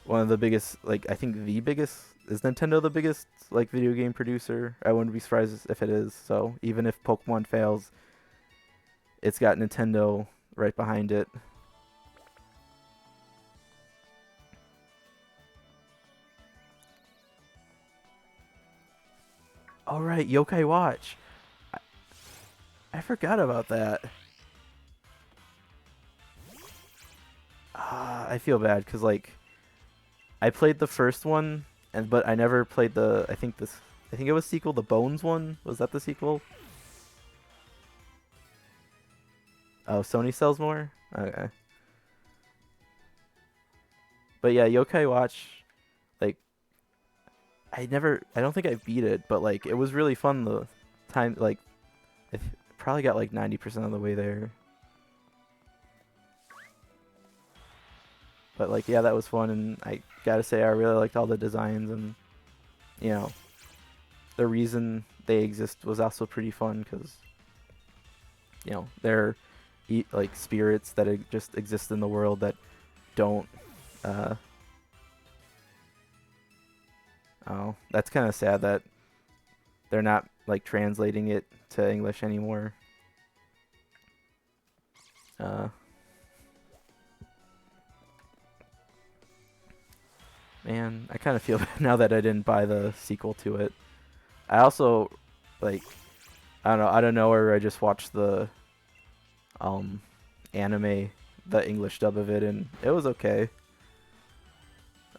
one of the biggest, like I think the biggest, is Nintendo the biggest like video game producer? I wouldn't be surprised if it is. So even if Pokemon fails, it's got Nintendo right behind it. All right, Yokai Watch. I forgot about that. I feel bad because like I played the first one, but I never played the. I think it was sequel, the Bones one. Was that the sequel? Oh, Sony sells more. Okay. But yeah, Yokai Watch. Like I don't think I beat it, but like it was really fun the time. Like I probably got like 90% of the way there. But like yeah, that was fun, and I gotta say I really liked all the designs, and you know the reason they exist was also pretty fun because they're like spirits that just exist in the world that don't. Uh, oh, that's kind of sad that they're not like translating it to English anymore. Uh, Man, I kind of feel bad now that I didn't buy the sequel to it. I also like I don't know, out of nowhere I just watched the um anime, the English dub of it, and it was okay.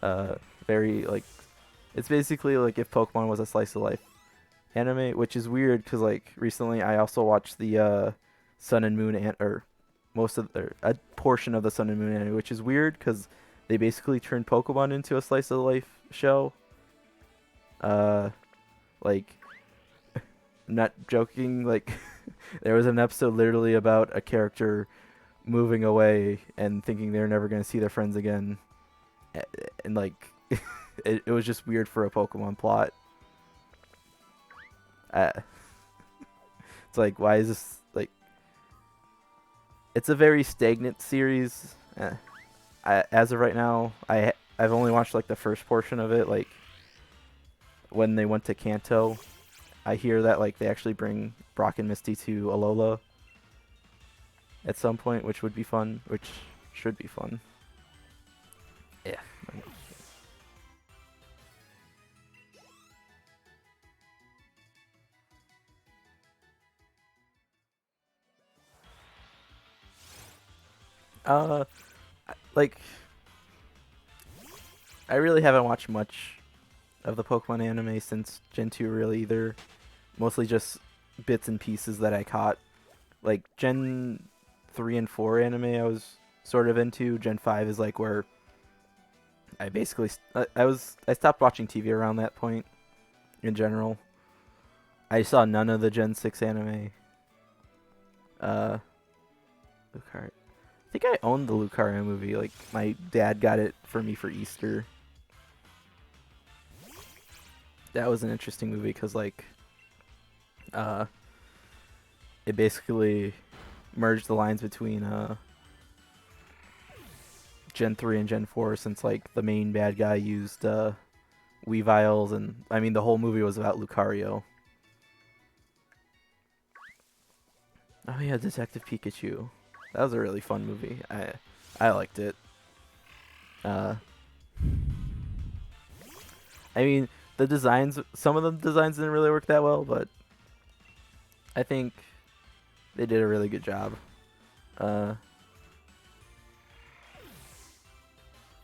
Uh very like it's basically like if Pokemon was a slice of life anime, which is weird cuz like recently I also watched the Sun and Moon or most of a portion of the Sun and Moon anime, which is weird cuz they basically turned Pokemon into a slice of life show. Uh like not joking, like there was an episode literally about a character moving away and thinking they're never going to see their friends again. And like it was just weird for a Pokemon plot. Uh, it's like, why is this like it's a very stagnant series. As of right now, I've only watched like the first portion of it, like when they went to Kanto. I hear that like they actually bring Brock and Misty to Alola at some point, which would be fun, which should be fun. Yeah. Uh, like I really haven't watched much of the Pokemon anime since Gen 2 really either. Mostly just bits and pieces that I caught. Like Gen 3 and 4 anime I was sort of into. Gen 5 is like where I basically I stopped watching TV around that point in general. I saw none of the Gen 6 anime. Uh Lucario. I think I owned the Lucario movie. Like my dad got it for me for Easter. That was an interesting movie because like uh it basically merged the lines between Gen 3 and Gen 4, since like the main bad guy used Weaviles, and I mean the whole movie was about Lucario. Oh yeah, Detective Pikachu. That was a really fun movie. I liked it. Uh, I mean, the designs, some of the designs didn't really work that well, but I think they did a really good job. Uh,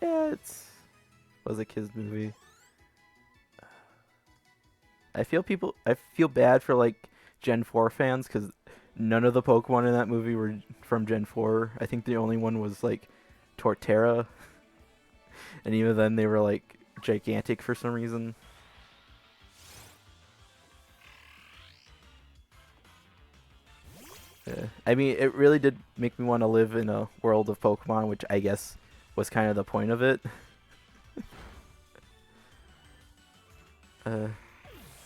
yeah, was a kids movie. I feel bad for like Gen 4 fans because none of the Pokemon in that movie were from Gen 4. I think the only one was like Torterra, and even then they were like gigantic for some reason. Yeah. I mean, it really did make me want to live in a world of Pokemon, which I guess was kind of the point of it.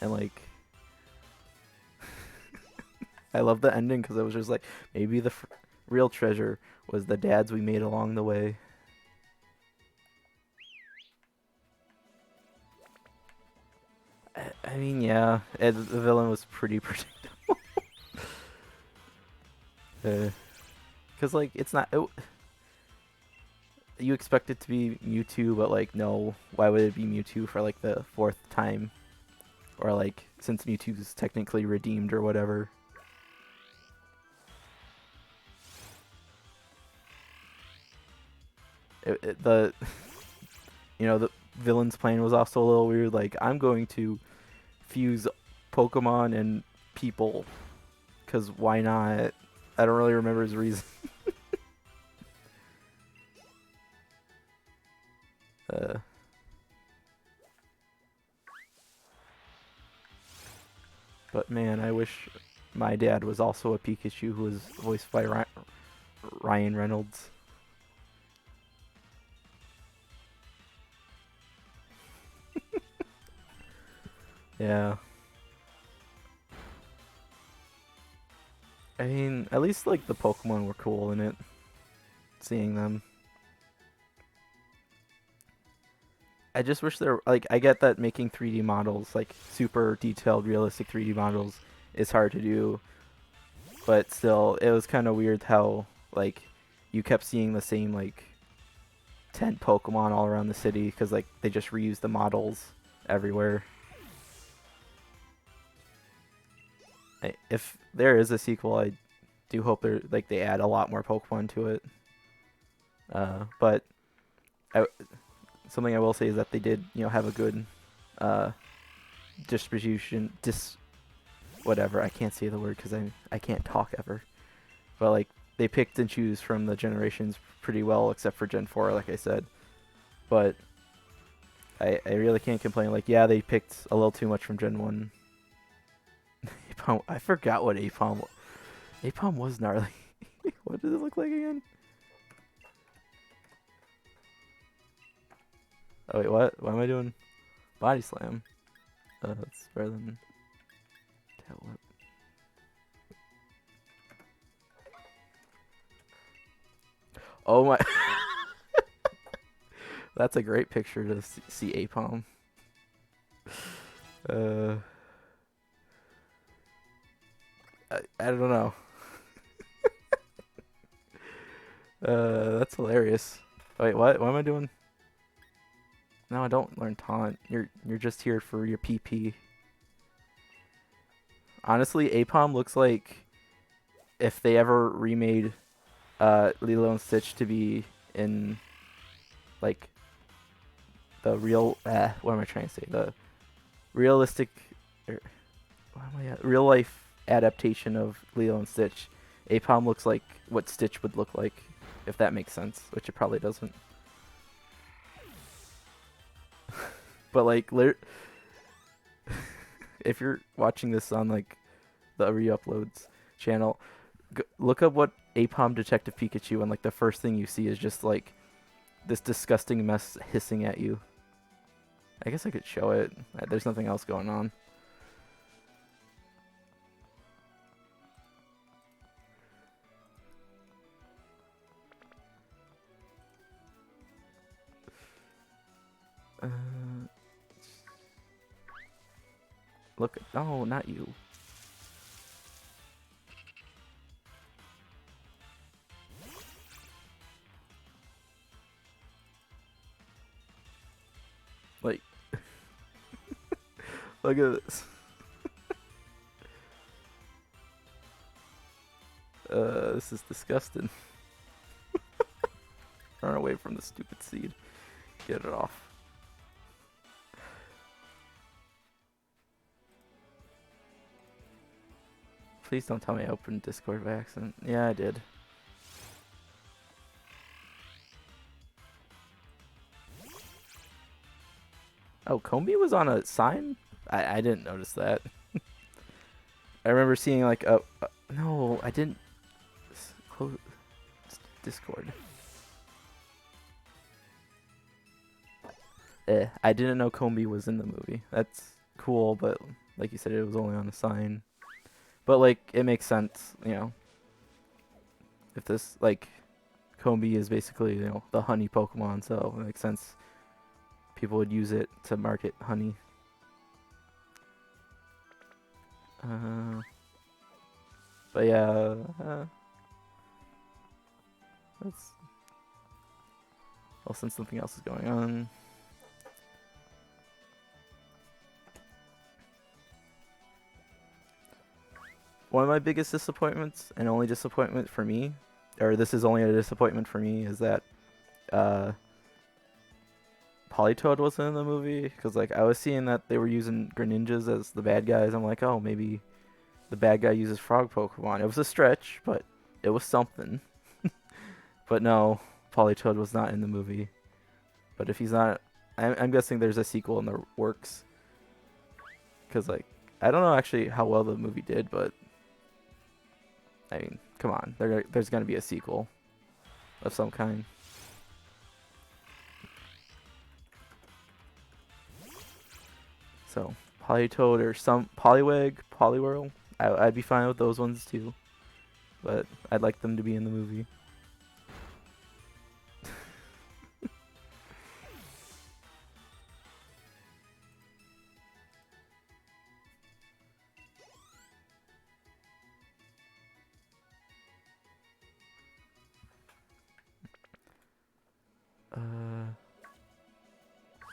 And like, I love the ending because it was just like maybe the real treasure was the dads we made along the way. I mean, yeah, the villain was pretty predictable. Because like it's not. You expect it to be Mewtwo, but like no, why would it be Mewtwo for like the fourth time? Or like since Mewtwo's technically redeemed or whatever. The the villain's plan was also a little weird. Like I'm going to fuse Pokemon and people, cause why not? I don't really remember his reason. uh, but man, I wish my dad was also a Pikachu who was voiced by Ryan Reynolds. Yeah. I mean, at least like the Pokemon were cool in it. Seeing them. I just wish there like I get that making 3D models, like super detailed realistic 3D models is hard to do, but still it was kind of weird how like you kept seeing the same like 10 Pokemon all around the city cuz like they just reused the models everywhere. If there is a sequel, I do hope they add a lot more Pokemon to it. But I, something I will say is that they did, have a good uh, distribution. Whatever. I can't say the word because I can't talk ever. But like they picked and choose from the generations pretty well, except for Gen 4, like I said. But I really can't complain. Like yeah, they picked a little too much from Gen 1. I forgot what Apom. Apom was gnarly. What did it look like again? Oh wait, what? Why am I doing body slam? That's better than tail whip. Oh my! That's a great picture to see Apom. Uh, I don't know. That's hilarious. Wait, what? What am I doing? No, I don't learn taunt. You're just here for your PP. Honestly, Apom looks like if they ever remade Lilo and Stitch to be in like the real what am I trying to say? The realistic what am I at? Real life adaptation of Lilo and Stitch. Apom looks like what Stitch would look like, if that makes sense, which it probably doesn't. But like if you're watching this on like the re-uploads channel, look up what Apom Detective Pikachu, and like the first thing you see is just like this disgusting mess hissing at you. I guess I could show it. There's nothing else going on. Look. Oh, not you. Like, look at this. This is disgusting. Run away from the stupid seed. Get it off. Please don't tell me I opened Discord by accident. Yeah, I did. Oh, Combi was on a sign? I didn't notice that. I remember seeing like a no, I didn't close Discord. I didn't know Combi was in the movie. That's cool, but like you said, it was only on a sign. But like, it makes sense, you know. If this like, Combi is basically the honey Pokemon, so it makes sense. People would use it to market honey. But yeah, let's. Well, since something else is going on. One of my biggest disappointments, and only disappointment for me, or this is only a disappointment for me, is that Polytoad wasn't in the movie. Because like, I was seeing that they were using Greninjas as the bad guys. I'm like, oh, maybe the bad guy uses frog Pokemon. It was a stretch, but it was something. But no, Polytoad was not in the movie. But if he's not, I'm guessing there's a sequel in the works. Because like, I don't know actually how well the movie did, but I mean, come on, there's gonna be a sequel of some kind. So Polytoad or some Poliwag, Poliwhirl, I'd be fine with those ones too, but I'd like them to be in the movie.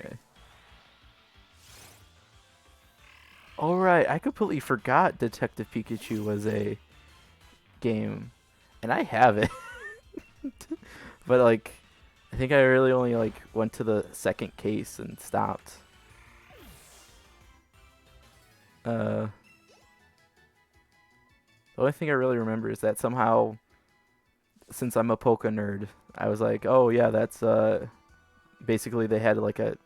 Okay. All right, I completely forgot Detective Pikachu was a game, and I have it. But like, I think I really only like went to the second case and stopped. The only thing I really remember is that somehow, since I'm a Poke nerd, I was like, oh yeah, that's basically they had like a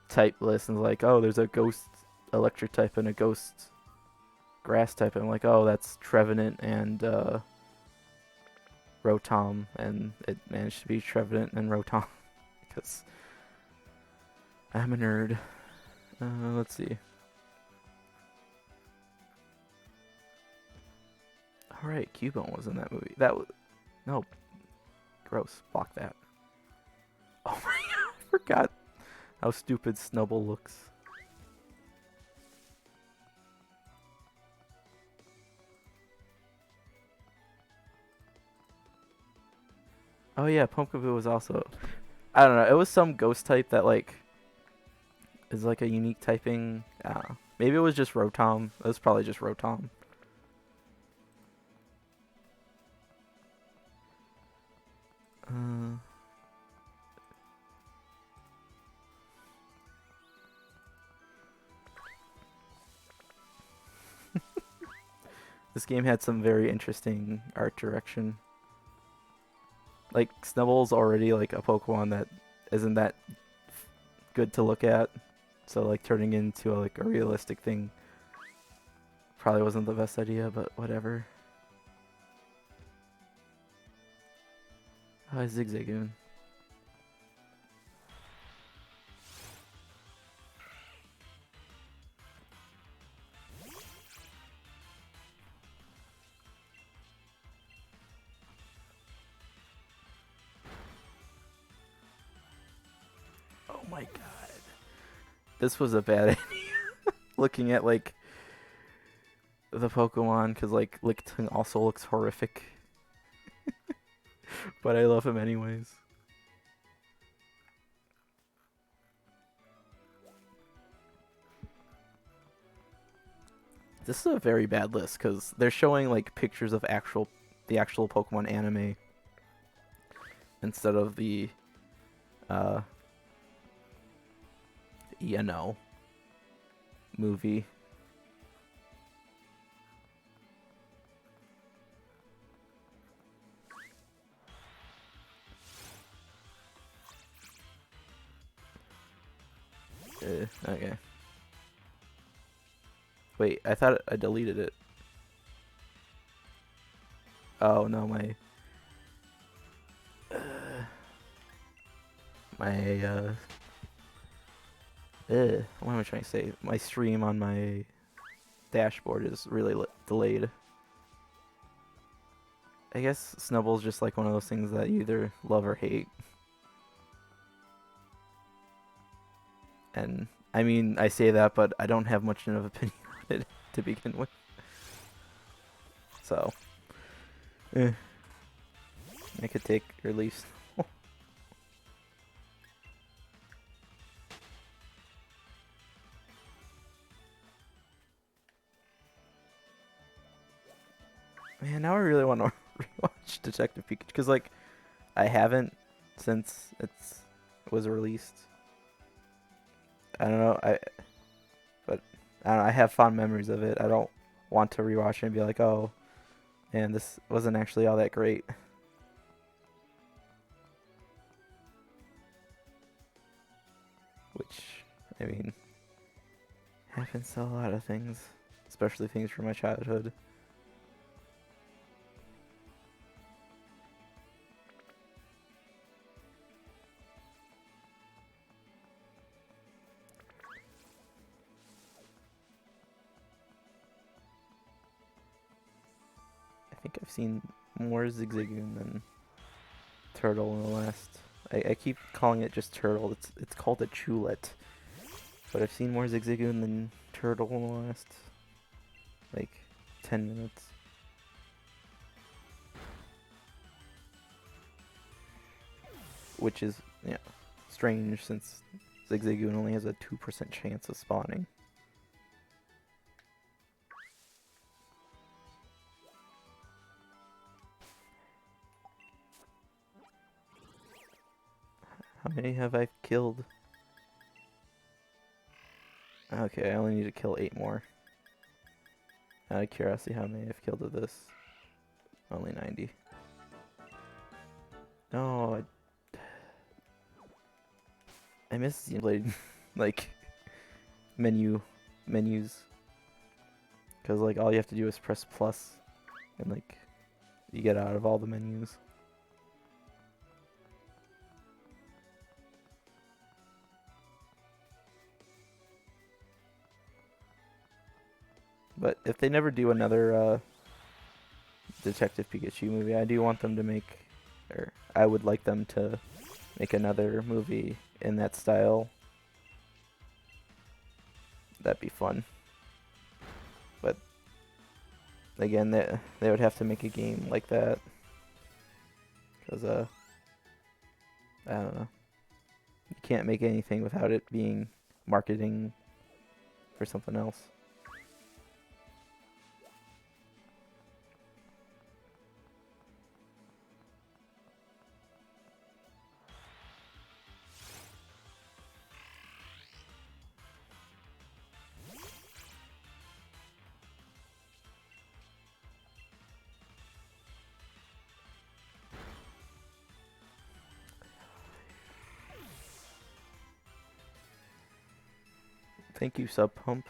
type list and like, oh, there's a ghost electric type and a ghost grass type. And I'm like, oh, that's Trevenant and Rotom, and it managed to be Trevenant and Rotom because I'm a nerd. Let's see. Alright, Cubone was in that movie. That was... No. Gross. Block that. Oh my god, I forgot how stupid Snubble looks. Oh yeah, Pumpkaboo was also... I don't know, it was some ghost type that like... is like a unique typing. Maybe it was just Rotom. It was probably just Rotom. This game had some very interesting art direction. Like, Snubble's already like a Pokemon that isn't that good to look at. So like turning into like a realistic thing probably wasn't the best idea, but whatever. Hi, Zigzagoon. Oh my god. This was a bad idea. Looking at like the Pokemon, because like Lickitung also looks horrific. But I love him anyways. This is a very bad list because they're showing like pictures of the actual Pokemon anime instead of the uh movie. Okay. Wait, I thought I deleted it. Oh no, my what am I trying to say? My stream on my dashboard is really delayed. I guess Snubble's just like one of those things that you either love or hate. And I mean, I say that, but I don't have much of an opinion on it to begin with. So, I could take or leave Snubble. Man, now I really want to rewatch Detective Pikachu because, like, I haven't since it was released. I don't know, but I don't know, I have fond memories of it. I don't want to rewatch it and be like, oh, man, this wasn't actually all that great. Which, I mean, happens to a lot of things, especially things from my childhood. I think I've seen more Zigzagoon than Turtle in the last. I keep calling it just Turtle. It's called a Chewlet. But I've seen more Zigzagoon than Turtle in the last, like, 10 minutes. Which is, yeah, strange since Zigzagoon only has a 2% chance of spawning. How many have I killed? Okay, I only need to kill 8 more. Out of curiosity, how many I've killed of this? Only 90. No, I miss Xenoblade, like, menus. Because, like, all you have to do is press plus, and, like, you get out of all the menus. But if they never do another Detective Pikachu movie, I do want them to make, or I would like them to make another movie in that style. That'd be fun. But again, they would have to make a game like that. Because, I don't know. You can't make anything without it being marketing for something else. Thank you, Sub Pump.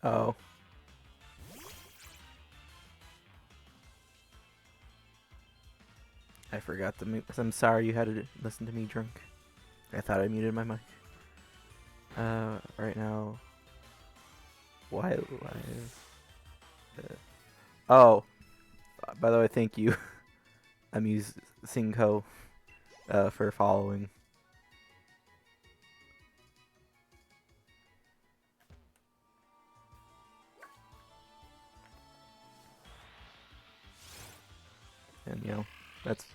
Oh. forgot to mute. I'm sorry you had to listen to me drink. I thought I muted my mic. Right now. Why is... Oh! By the way, thank you, Amuse Singho, for following. And, you know, that's...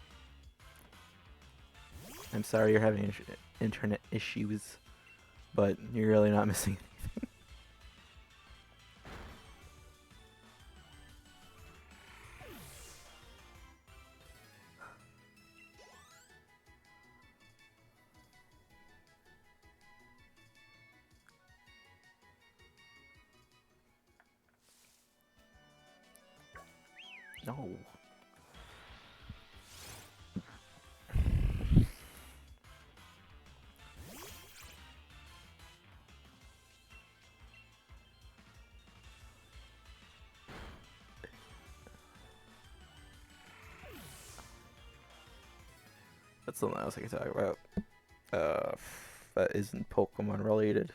I'm sorry you're having internet issues, but you're really not missing anything. No. That's something else I can talk about. That isn't Pokemon related.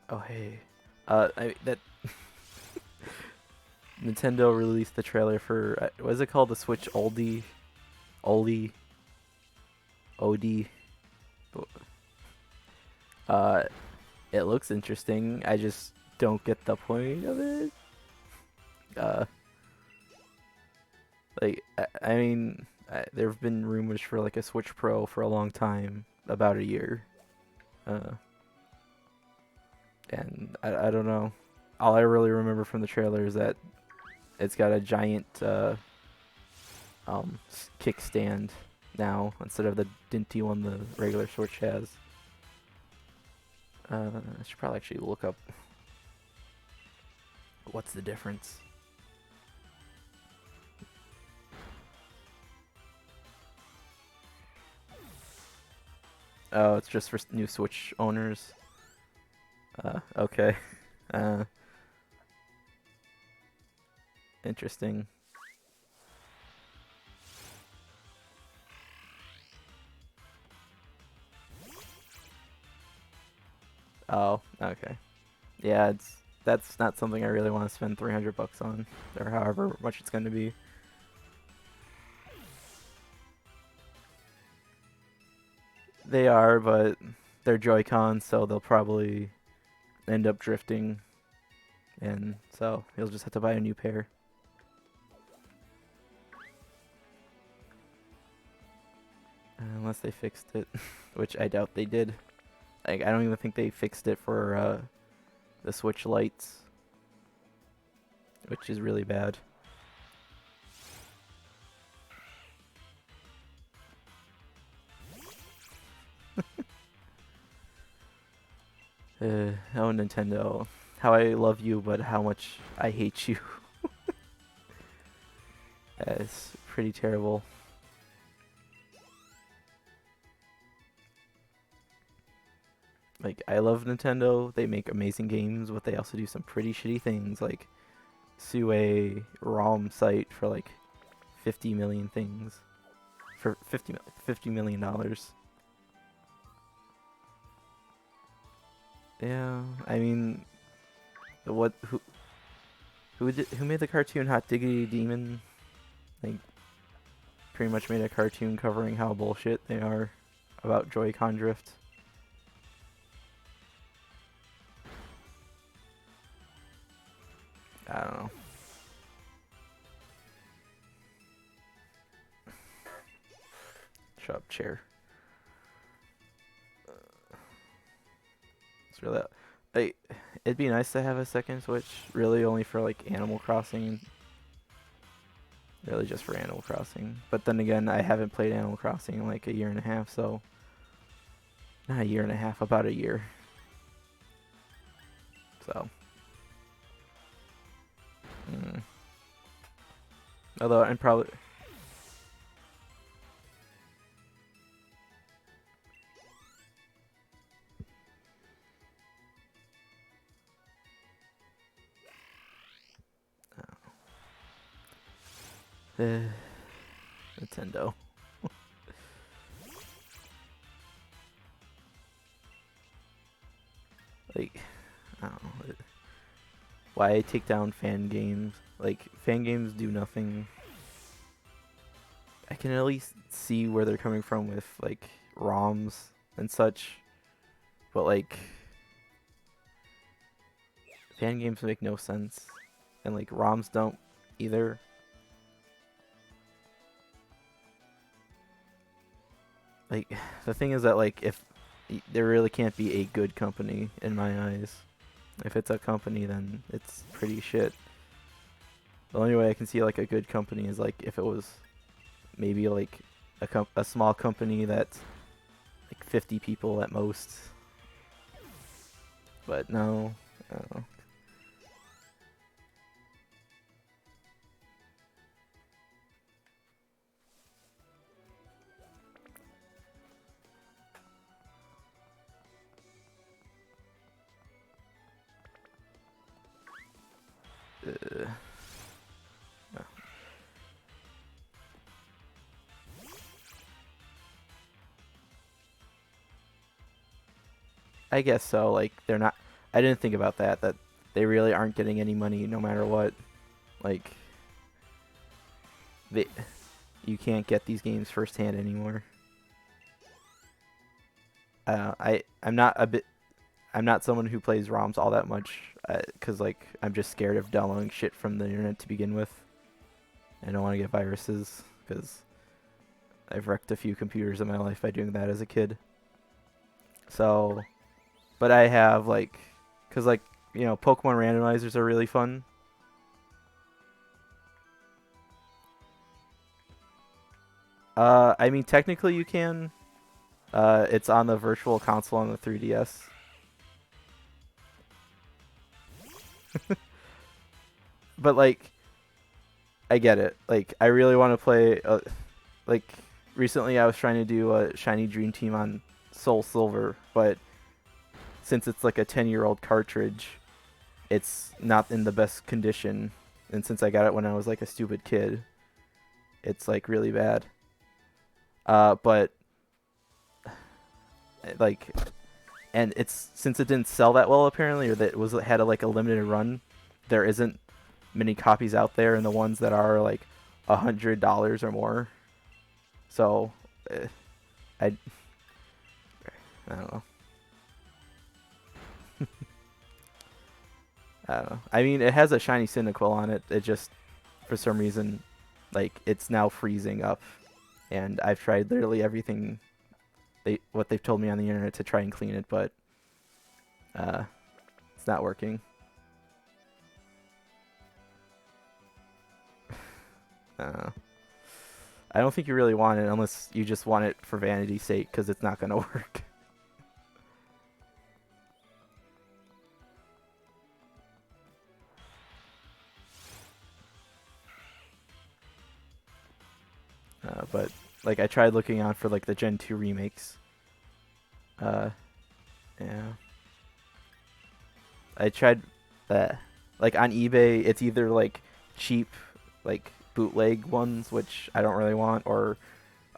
Oh hey, that Nintendo released the trailer for what is it called? The Switch Oldie, Oldie, OD. It looks interesting. I just don't get the point of it. Like I mean, there have been rumors for like a Switch Pro for a long time, about a year. And I don't know. All I really remember from the trailer is that it's got a giant kickstand now instead of the dinty one the regular Switch has. I should probably actually look up what's the difference. Oh, it's just for new Switch owners. Okay. Interesting. Oh, okay. Yeah, that's not something I really want to spend $300 on, or however much it's going to be. They are, but they're Joy-Cons, so they'll probably end up drifting, and so you'll just have to buy a new pair. Unless they fixed it, which I doubt they did. Like, I don't even think they fixed it for the Switch Lights, which is really bad. Oh, Nintendo. How I love you, but how much I hate you. It's pretty terrible. Like, I love Nintendo. They make amazing games, but they also do some pretty shitty things, like sue a ROM site for like 50 million things. For $50 million. Yeah, I mean, what? Who made the cartoon Hot Diggity Demon? Like, pretty much made a cartoon covering how bullshit they are about Joy-Con drift. I don't know. Shut up, chair. It's really... Like, it'd be nice to have a second Switch, really only for like Animal Crossing. Really just for Animal Crossing. But then again, I haven't played Animal Crossing in like a year and a half, so... Not a year and a half, about a year. So... Although I'm probably... Nintendo. Like, I don't know. Why take down fan games? Like, fan games do nothing. I can at least see where they're coming from with, like, ROMs and such. But, like, fan games make no sense. And, like, ROMs don't either. Like, the thing is that, like, if there really can't be a good company in my eyes. If it's a company, then it's pretty shit. The only way I can see, like, a good company is, like, if it was maybe, like, a small company that's, like, 50 people at most. But no, I don't know. No. I guess so. Like, they're not. I didn't think about that. That they really aren't getting any money no matter what. Like, they, you can't get these games firsthand anymore. I'm not a bit. I'm not someone who plays ROMs all that much, cause like I'm just scared of downloading shit from the internet to begin with. I don't want to get viruses, cause I've wrecked a few computers in my life by doing that as a kid. So, but I have like, cause like Pokemon randomizers are really fun. I mean technically you can. It's on the Virtual Console on the 3DS. But like, I get it. Like, I really want to play. Like, recently I was trying to do a Shiny Dream Team on Soul Silver, but since it's like a 10-year-old cartridge, it's not in the best condition. And since I got it when I was like a stupid kid, it's like really bad. But like, and it's since it didn't sell that well apparently, or that it had like a limited run, there isn't many copies out there, and the ones that are like $100 or more. So, I don't know. I don't know. I mean, it has a shiny Cyndaquil on it. It just, for some reason, like, it's now freezing up. And I've tried literally everything what they've told me on the internet to try and clean it, but it's not working. I don't think you really want it unless you just want it for vanity's sake, because it's not going to work. But like I tried looking on for like the Gen 2 remakes. Yeah. I tried that. Like on eBay, it's either like cheap, like bootleg ones, which I don't really want, or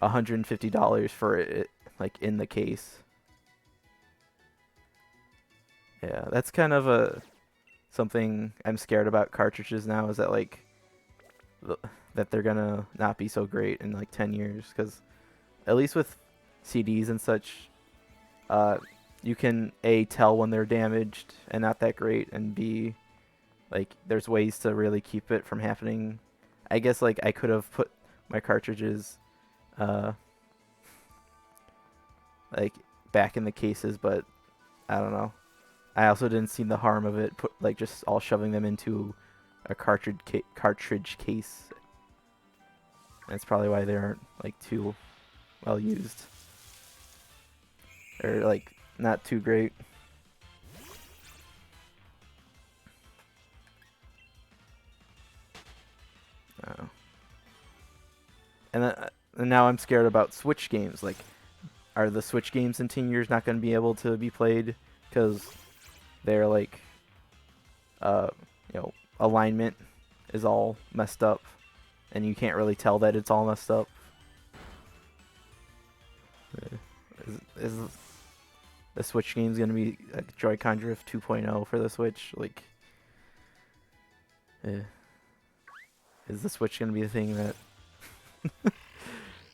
$150 for it, like in the case. Yeah, that's kind of something I'm scared about cartridges now, is that like that they're gonna not be so great in like 10 years, because at least with CDs and such, you can A, tell when they're damaged and not that great, and B, like there's ways to really keep it from happening. I guess like I could have put my cartridges like back in the cases, but I don't know. I also didn't see the harm of it, like just all shoving them into a cartridge case. That's probably why they aren't like too well used, or like not too great. And now I'm scared about Switch games. Like, are the Switch games in 10 years not going to be able to be played because they're like, alignment is all messed up, and you can't really tell that it's all messed up. Is the Switch game's gonna be like Joy-Con Drift 2.0 for the Switch? Like, is the Switch gonna be the thing that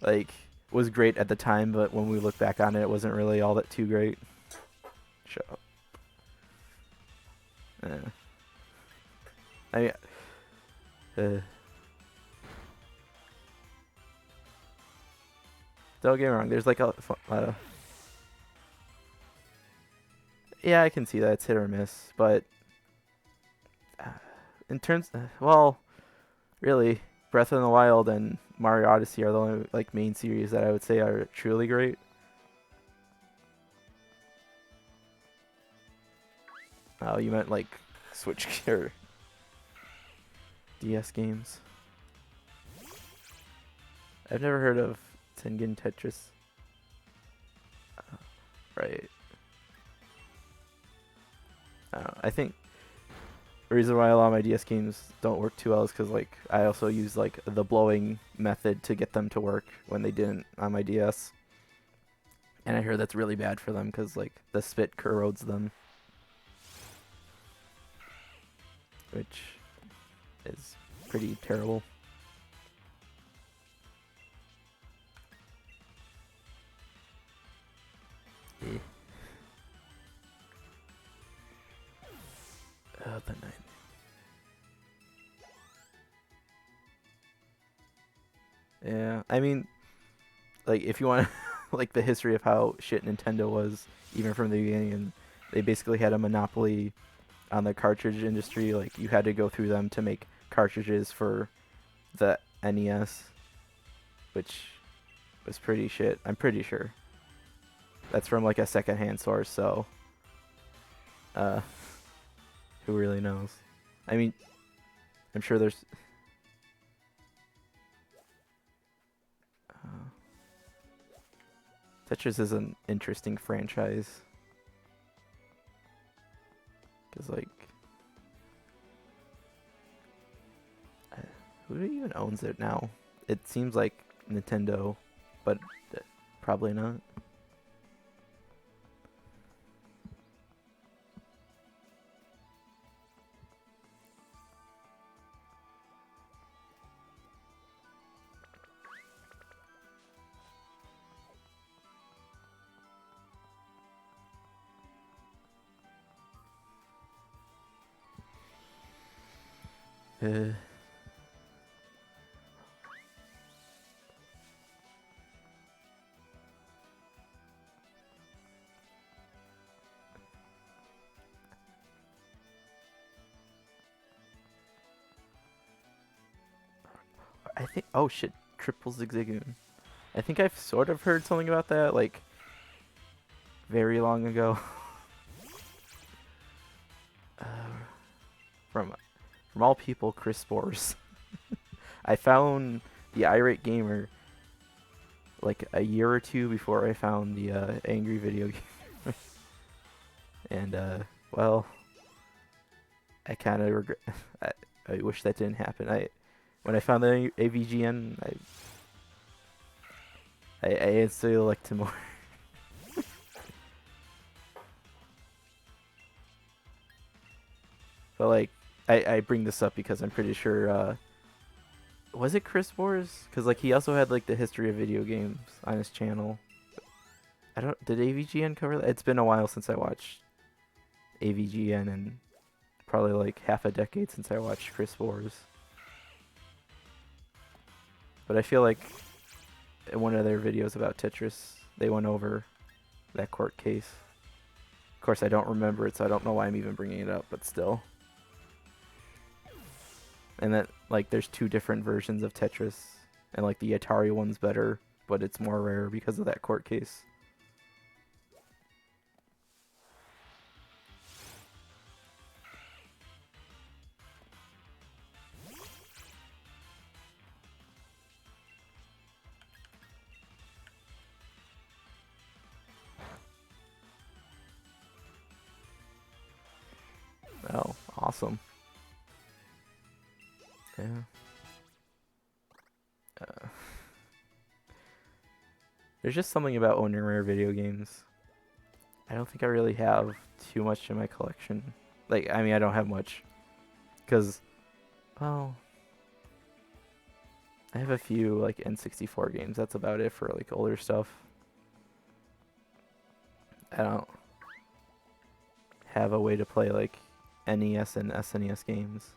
like was great at the time, but when we look back on it, it wasn't really all that too great? Shut up. I mean, don't get me wrong. There's like a yeah, I can see that it's hit or miss, but in terms, well, really, Breath of the Wild and Mario Odyssey are the only like main series that I would say are truly great. Oh, you meant like Switch or DS games? I've never heard of Tengen Tetris. Right. I think the reason why a lot of my DS games don't work too well is because like I also use like the blowing method to get them to work when they didn't on my DS, and I heard that's really bad for them because like the spit corrodes them, which is pretty terrible. The 9. Yeah, I mean, like if you want like the history of how shit Nintendo was, even from the beginning, and they basically had a monopoly on the cartridge industry. Like you had to go through them to make cartridges for the NES, which was pretty shit. I'm pretty sure that's from like a secondhand source. So, who really knows? I mean, I'm sure there's. Tetris is an interesting franchise. Because, like, who even owns it now? It seems like Nintendo, but probably not. I think. Oh shit! Triple Zigzagoon. I think I've sort of heard something about that, like very long ago. From all people, Chris Spores. I found the Irate Gamer like a year or two before I found the Angry Video Gamer, and well, I kind of regret. I wish that didn't happen. When I found the AVGN, I instantly liked him more. But like, I bring this up because I'm pretty sure. Was it Chris Wars? Because like he also had like the history of video games on his channel. I don't. Did AVGN cover that? It's been a while since I watched AVGN, and probably like half a decade since I watched Chris Wars. But I feel like in one of their videos about Tetris, they went over that court case. Of course, I don't remember it, so I don't know why I'm even bringing it up, but still. And that, like, there's two different versions of Tetris, and, like, the Atari one's better, but it's more rare because of that court case. Oh, awesome. Yeah. There's just something about owning rare video games. I don't think I really have too much in my collection. Like, I mean, I don't have much. Because, well, I have a few, like, N64 games. That's about it for, like, older stuff. I don't have a way to play, like, NES and SNES games.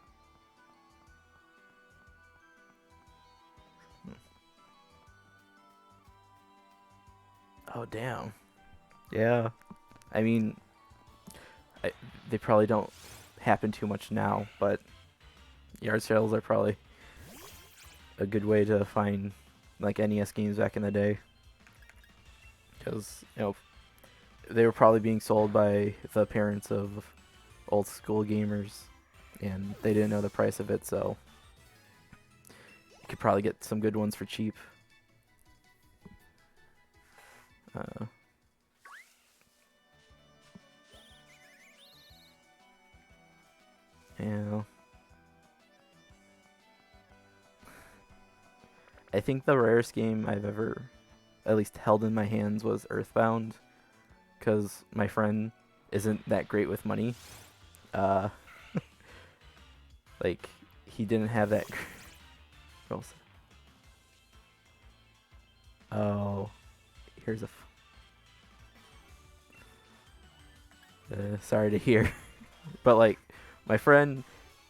Oh, damn. Yeah. I mean, they probably don't happen too much now, but yard sales are probably a good way to find, like, NES games back in the day. Because, you know, they were probably being sold by the parents of old school gamers, and they didn't know the price of it, so you could probably get some good ones for cheap. Yeah. I think the rarest game I've ever at least held in my hands was Earthbound, because my friend isn't that great with money. Uh, like, he didn't have that. Oh, here's a. Sorry to hear, but like, my friend,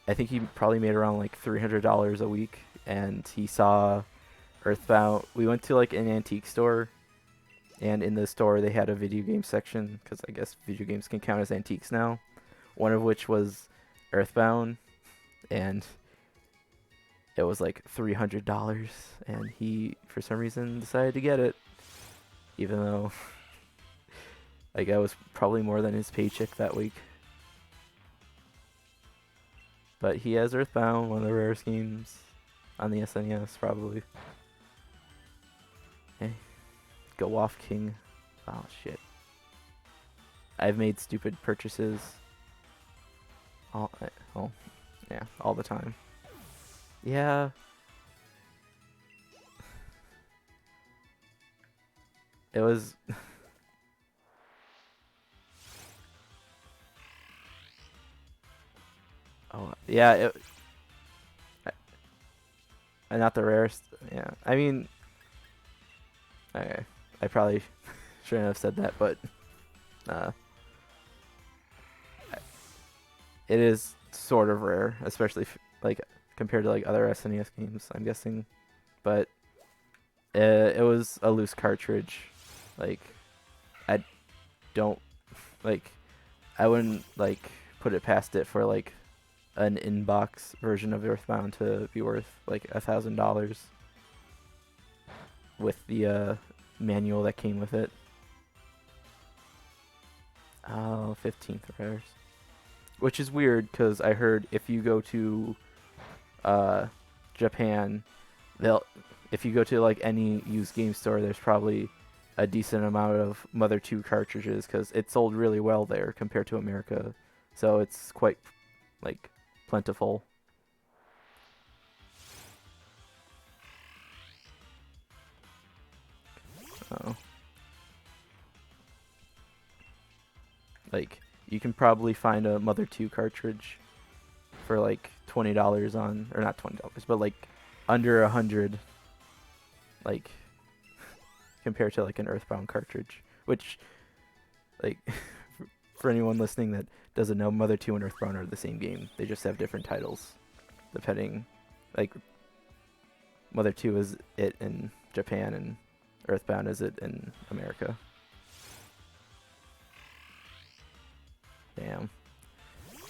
I think he probably made around like $300 a week, and he saw Earthbound. We went to like an antique store, and in the store they had a video game section, because I guess video games can count as antiques now. One of which was Earthbound, and it was like $300, and he, for some reason, decided to get it, even though like I was probably more than his paycheck that week. But he has Earthbound, one of the rarest games on the SNES, probably. Hey, go off, King. Oh, shit. I've made stupid purchases. Oh, yeah, all the time. Yeah. It was... oh, yeah, not the rarest. Yeah, I mean... Okay, I probably shouldn't have said that, but... it is sort of rare, especially like compared to like other SNES games, I'm guessing. But it was a loose cartridge. Like, I don't like. I wouldn't like put it past it for like an in-box version of Earthbound to be worth like $1,000 with the manual that came with it. Oh, 15th rares. Which is weird, because I heard if you go to Japan, if you go to like any used game store, there's probably a decent amount of Mother 2 cartridges, because it sold really well there compared to America. So it's quite like plentiful. Oh. Like, you can probably find a Mother 2 cartridge for like $20 on, or not $20, but like under 100, like compared to like an Earthbound cartridge, which like for anyone listening that doesn't know, Mother 2 and Earthbound are the same game. They just have different titles depending. Like, Mother 2 is it in Japan, and Earthbound is it in America. Damn.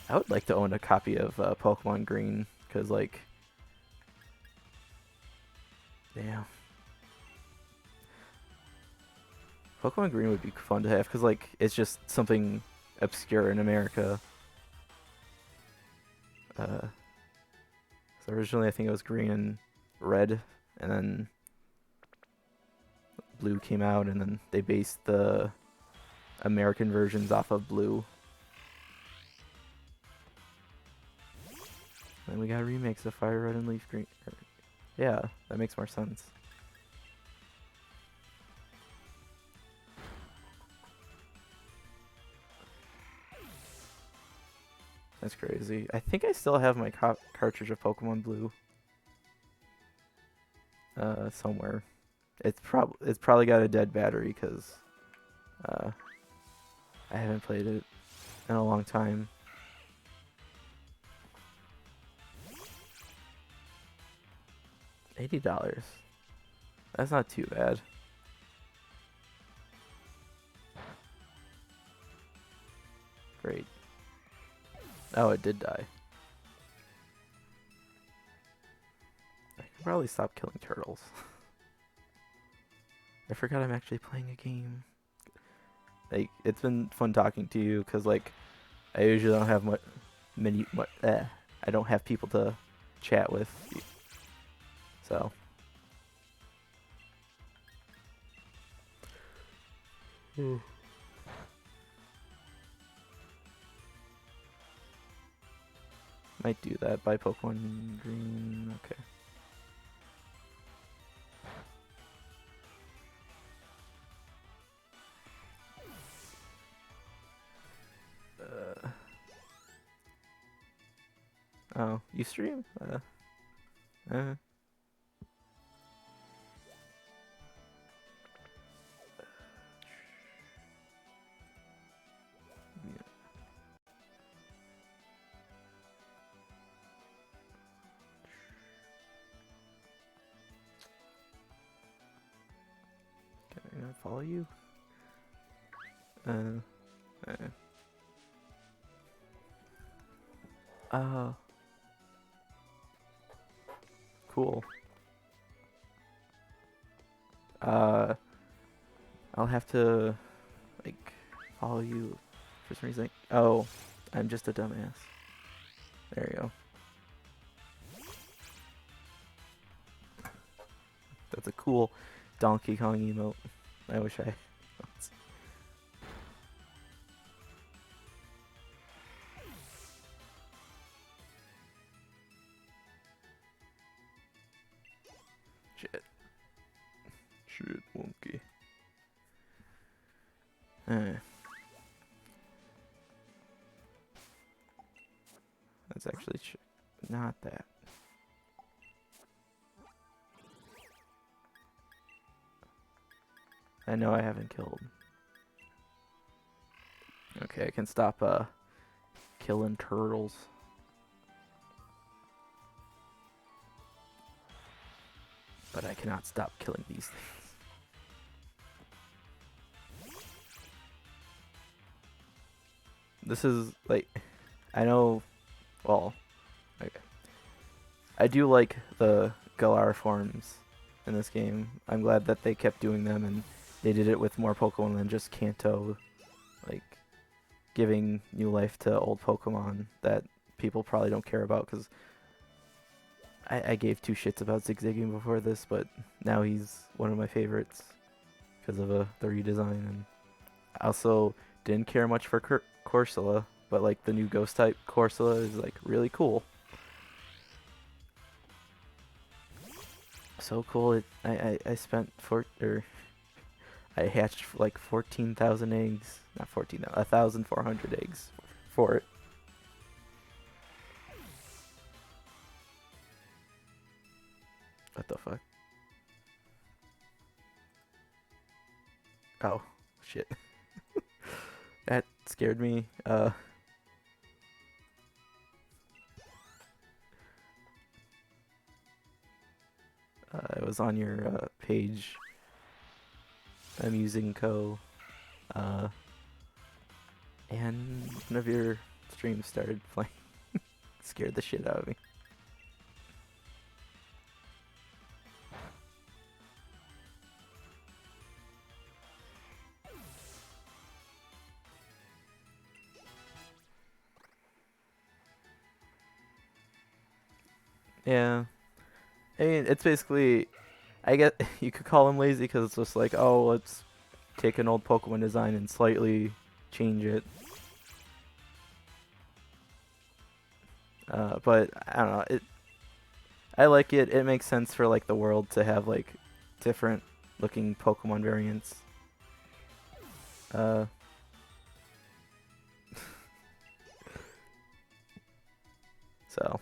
I would like to own a copy of Pokemon Green, because, like... Damn. Pokemon Green would be fun to have, because, like, it's just something obscure in America. So originally I think it was Green and Red, and then Blue came out, and then they based the American versions off of Blue. And we got remakes of Fire Red and Leaf Green. Yeah, that makes more sense. That's crazy. I think I still have my cartridge of Pokemon Blue somewhere. It's probably got a dead battery because uh, I haven't played it in a long time. $80. That's not too bad. Great. Oh, it did die. I could probably stop killing turtles. I forgot I'm actually playing a game. Like, it's been fun talking to you because, like, I usually don't have I don't have people to chat with. So. Might do that. Buy Pokemon Green. Okay. Oh, you stream? Yeah. Can I follow you? Cool. I'll have to, like, follow you for some reason. Oh, I'm just a dumbass. There you go. That's a cool Donkey Kong emote. I wish I... Shit, wonky. That's actually not that. I know I haven't killed. Okay, I can stop killing turtles. But I cannot stop killing these things. This is, like, I know, well, okay. I do like the Galar forms in this game. I'm glad that they kept doing them and they did it with more Pokemon than just Kanto, like, giving new life to old Pokemon that people probably don't care about, because I gave two shits about Zigzagoon before this, but now he's one of my favorites because of the redesign. And I also didn't care much for Corsola, but like the new ghost type Corsola is like really cool. So cool. I spent I hatched like 14,000 eggs, not 14, 1,400 eggs for it. What the fuck? Oh, shit. That scared me. I was on your page. I'm using and one of your streams started playing. Scared the shit out of me. Yeah. I mean, it's basically, I guess you could call them lazy because it's just like, oh, let's take an old Pokemon design and slightly change it. But I don't know. I like it. It makes sense for like the world to have like different looking Pokemon variants. So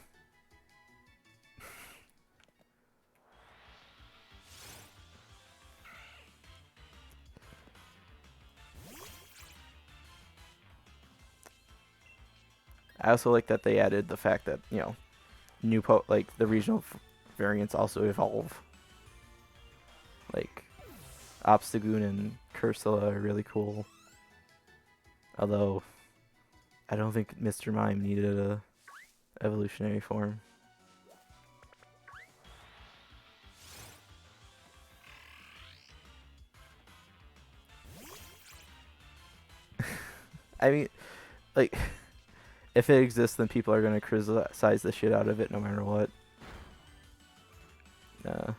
I also like that they added the fact that like the regional variants also evolve. Like Obstagoon and Cursula are really cool. Although I don't think Mr. Mime needed a evolutionary form. I mean, like, if it exists, then people are gonna criticize the shit out of it no matter what. Uh,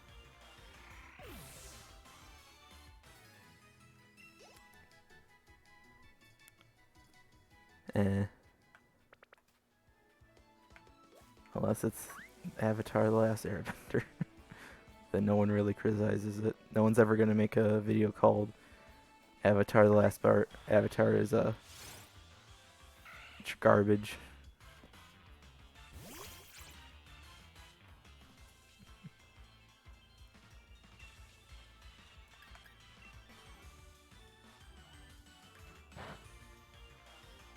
eh. Unless it's Avatar: The Last Airbender, then no one really criticizes it. No one's ever gonna make a video called Avatar: The Last Part. Avatar is garbage.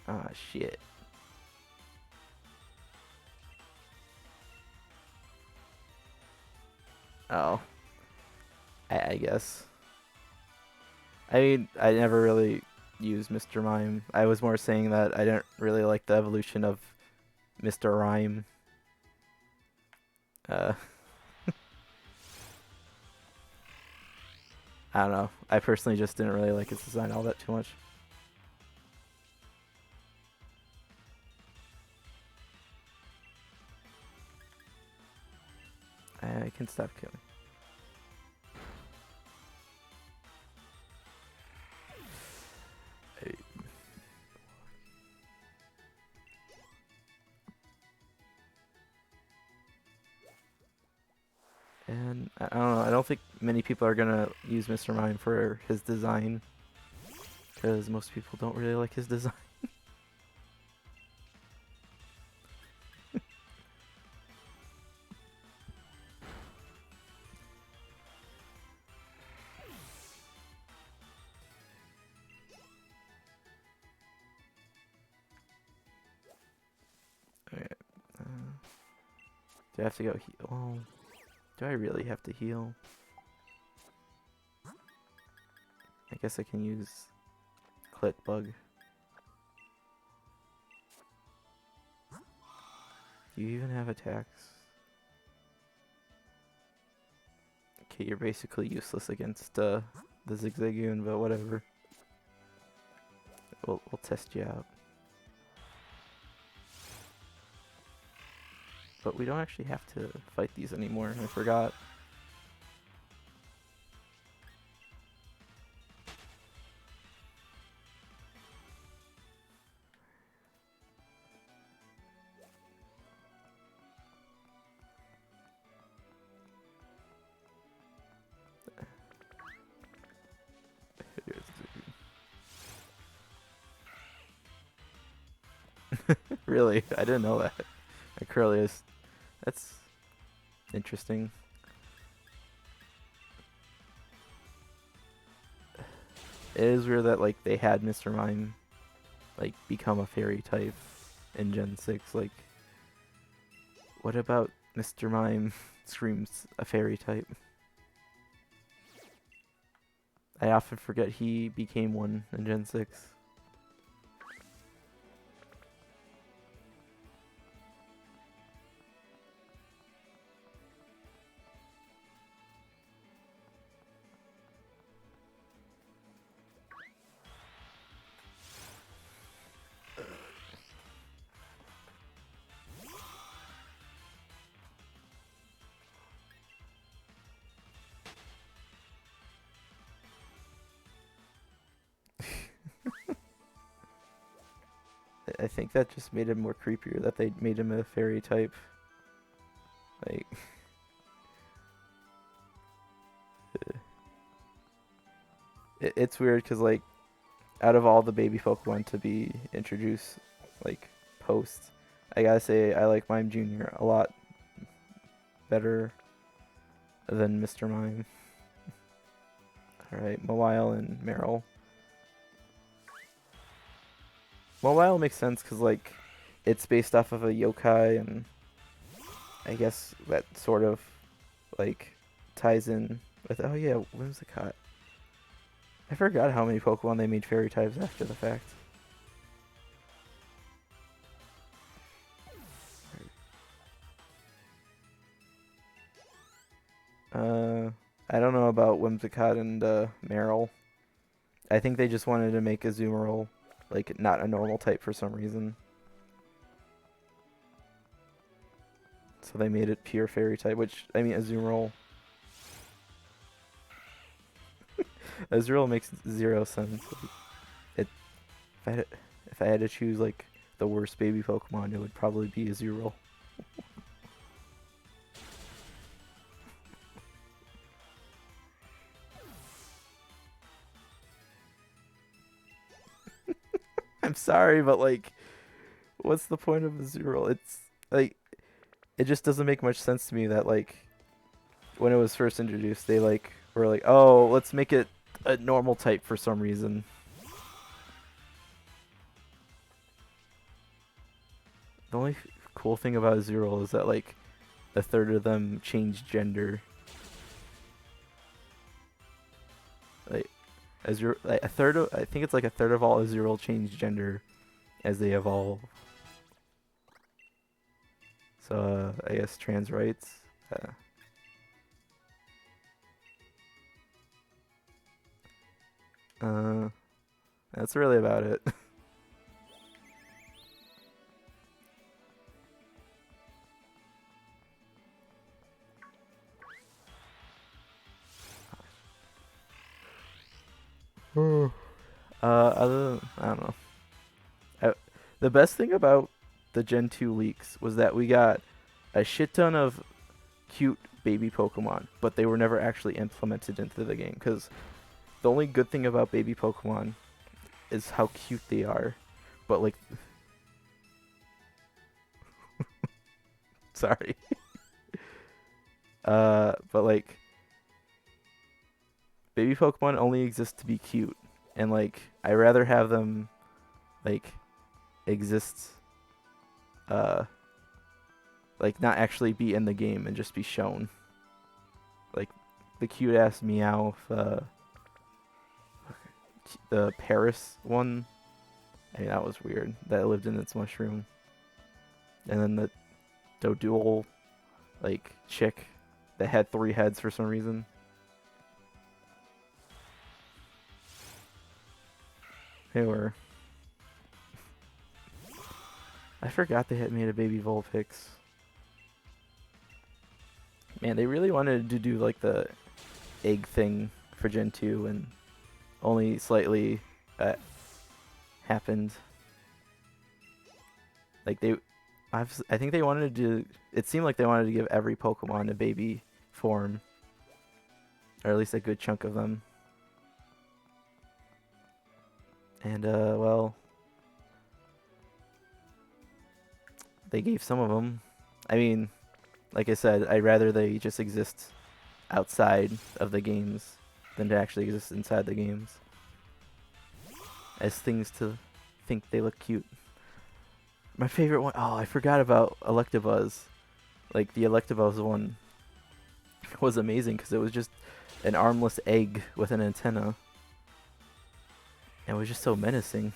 Ah, shit. Oh, I guess. I mean, I never really used Mr. Mime. I was more saying that I didn't really like the evolution of Mr. Rhyme. Uh, I don't know. I personally just didn't really like his design all that too much. I can stop killing. And I don't know. I don't think many people are gonna use Mr. Mime for his design, because most people don't really like his design. Alright. Do I have to go heal? Oh, do I really have to heal? I guess I can use Clit Bug. Do you even have attacks? Okay, you're basically useless against the Zigzagoon, but whatever. We'll test you out. But we don't actually have to fight these anymore. I forgot. Really? I didn't know that. Curly is. That's interesting. It is weird that like they had Mr. Mime like become a fairy type in Gen 6. Like, what about Mr. Mime screams a fairy type? I often forget he became one in Gen 6. I think that just made him more creepier, that they made him a fairy type. Like, it's weird because, like, out of all the baby Pokemon to be introduced, like, post, I gotta say, I like Mime Jr. a lot better than Mr. Mime. Alright, Mawile and Meryl. Mawile makes sense because, like, it's based off of a yokai, and I guess that sort of, like, ties in with... Oh yeah, Whimsicott. I forgot how many Pokemon they made fairy types after the fact. I don't know about Whimsicott and Meryl. I think they just wanted to make Azumarill, like, not a normal type for some reason. So they made it pure fairy type, which, I mean, Azumarill... Azumarill makes zero sense. It, if I had to choose, like, the worst baby Pokemon, it would probably be Azumarill. I'm sorry, but, like, what's the point of Azumarill? It's, like, it just doesn't make much sense to me that, like, when it was first introduced, they, like, were like, oh, let's make it a normal type for some reason. The only cool thing about Azumarill is that, like, a third of them change gender. Like, like a third of, I think it's like a third of all Azumarill change gender as they evolve. So I guess trans rights. Uh, that's really about it. Other than, I don't know. The best thing about the Gen 2 leaks was that we got a shit ton of cute baby Pokemon, but they were never actually implemented into the game. Because the only good thing about baby Pokemon is how cute they are. But, like... Sorry. But, like... Baby Pokemon only exist to be cute. And, like, I rather have them, like, exist... like, not actually be in the game and just be shown. Like, the cute-ass Meowth, the Paris one. I mean, that was weird. That lived in its mushroom. And then the Dodual, like, chick that had 3 heads for some reason. They were... I forgot they had made a baby Vulpix. Man, they really wanted to do, like, the egg thing for Gen 2, and only slightly happened. Like, I think they wanted to... It seemed like they wanted to give every Pokemon a baby form. Or at least a good chunk of them. And, well... They gave some of them. I mean, like I said, I'd rather they just exist outside of the games than to actually exist inside the games. As things to think they look cute. My favorite one... Oh, I forgot about Electabuzz. Like, the Electabuzz one was amazing because it was just an armless egg with an antenna. And it was just so menacing.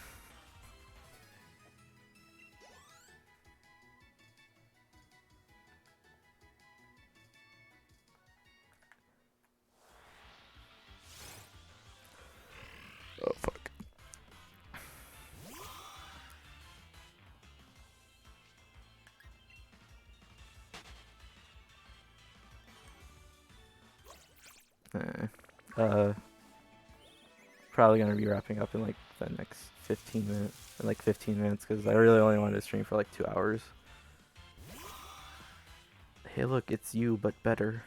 Oh, fuck. Probably gonna be wrapping up in like the next 15 minutes. In like 15 minutes, because I really only wanted to stream for like 2 hours. Hey, look, it's you, but better.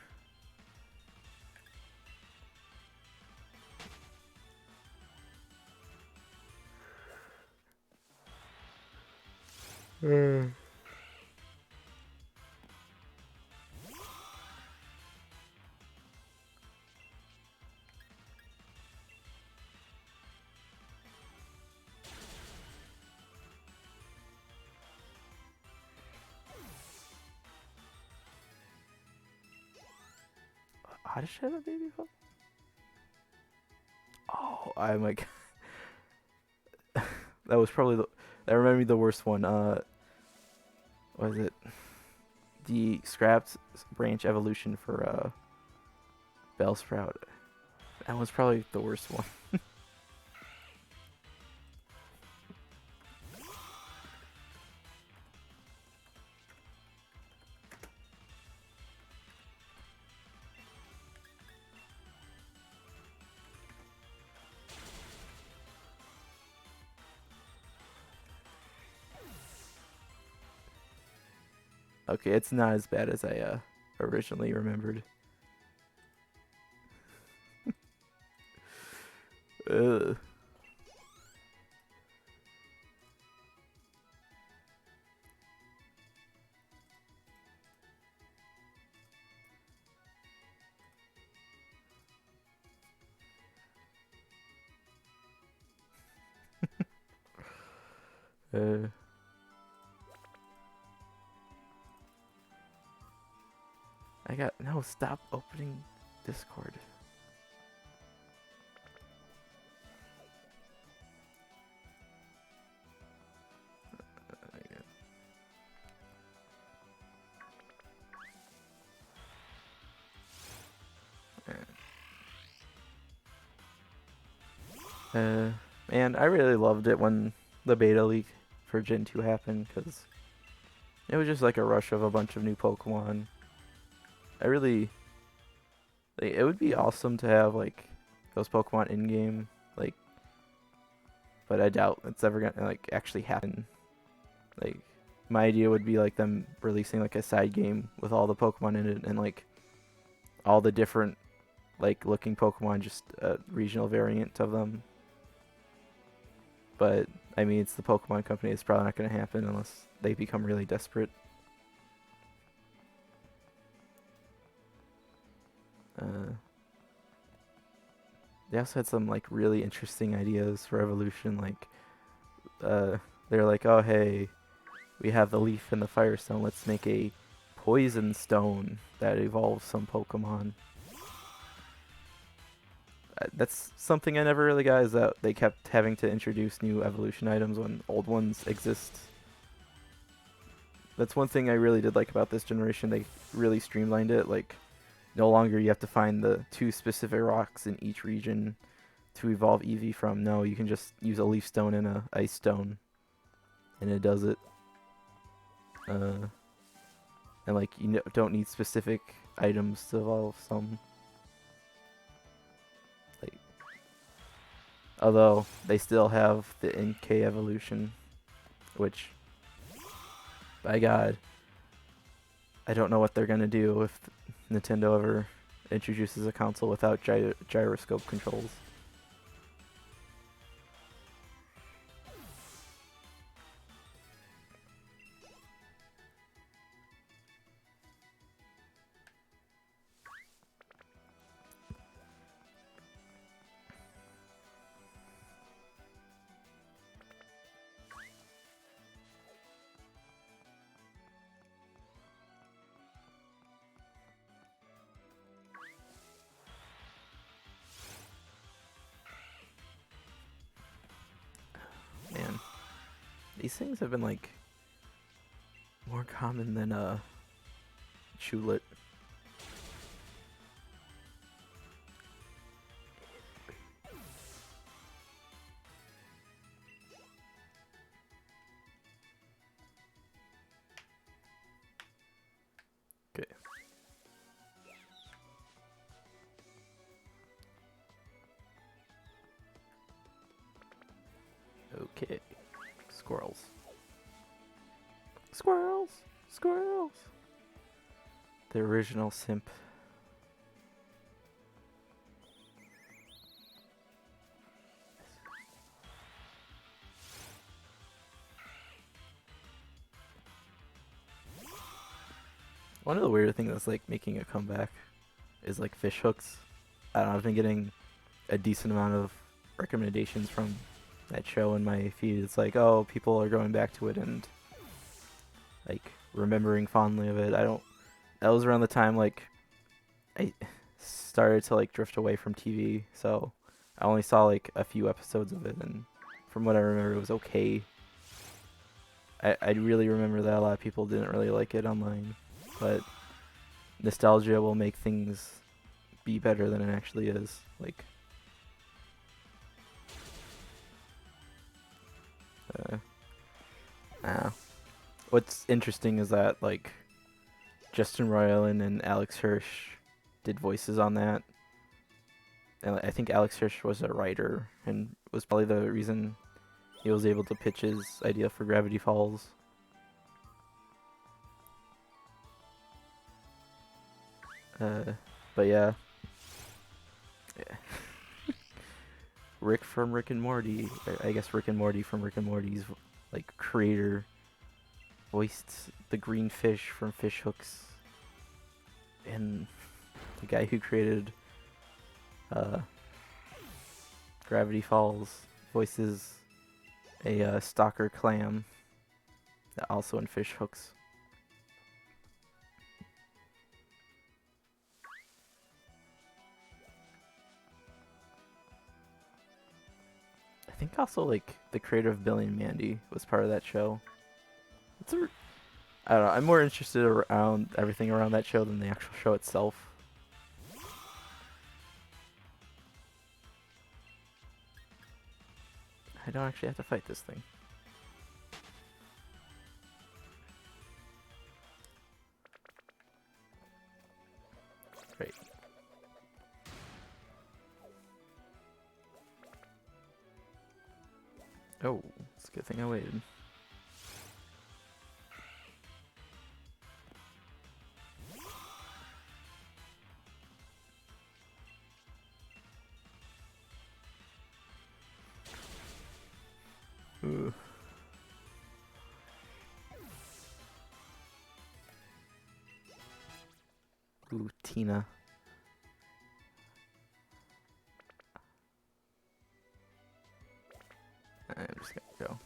How does she have a baby Pokemon? Oh, I'm like, that was probably that reminded me of the worst one. What is it? The Scrapped branch evolution for Bellsprout. That was probably the worst one. Okay, it's not as bad as I originally remembered. Ugh. Uh, I got no. Stop opening Discord. Man, I really loved it when the beta leak for Gen 2 happened because it was just like a rush of a bunch of new Pokemon. I really, like, it would be awesome to have like those Pokemon in game, like, but I doubt it's ever gonna like actually happen. Like, my idea would be like them releasing like a side game with all the Pokemon in it and like all the different like looking Pokemon, just a regional variant of them. But I mean, it's the Pokemon Company. It's probably not going to happen unless they become really desperate. They also had some like really interesting ideas for evolution. Like, they're like, oh hey, we have the Leaf and the Firestone. Let's make a Poison Stone that evolves some Pokemon. That's something I never really got, is that they kept having to introduce new evolution items when old ones exist. That's one thing I really did like about this generation. They really streamlined it. Like, no longer you have to find the 2 specific rocks in each region to evolve Eevee from. No, you can just use a Leaf Stone and a Ice Stone, and it does it. And like, you don't need specific items to evolve some. Although they still have the NK evolution, which, by God, I don't know what they're gonna do if Nintendo ever introduces a console without gyroscope controls. Man, these things have been like more common than Chulet. Okay. Okay. Squirrels. Squirrels! Squirrels! The original simp. One of the weird things that's like making a comeback is like fish hooks. I don't know, I've been getting a decent amount of recommendations from that show in my feed. It's like, oh, people are going back to it and like remembering fondly of it. I don't. That was around the time like started to like drift away from TV, so I only saw like a few episodes of it, and from what I remember, it was okay. I really remember that a lot of people didn't really like it online, but nostalgia will make things be better than it actually is. Like, nah. What's interesting is that like Justin Roiland and Alex Hirsch did voices on that, and I think Alex Hirsch was a writer and was probably the reason he was able to pitch his idea for Gravity Falls. But yeah. Rick from Rick and Morty, or I guess Rick and Morty from Rick and Morty's like creator voiced the green fish from Fish Hooks, and the guy who created Gravity Falls voices a stalker clam, also in Fish Hooks. I think also like the creator of Billy and Mandy was part of that show. I don't know. I'm more interested around everything around that show than the actual show itself. I don't actually have to fight this thing. Great. Oh, it's a good thing I waited. Ooh. Ooh, Tina. I'm just gonna go.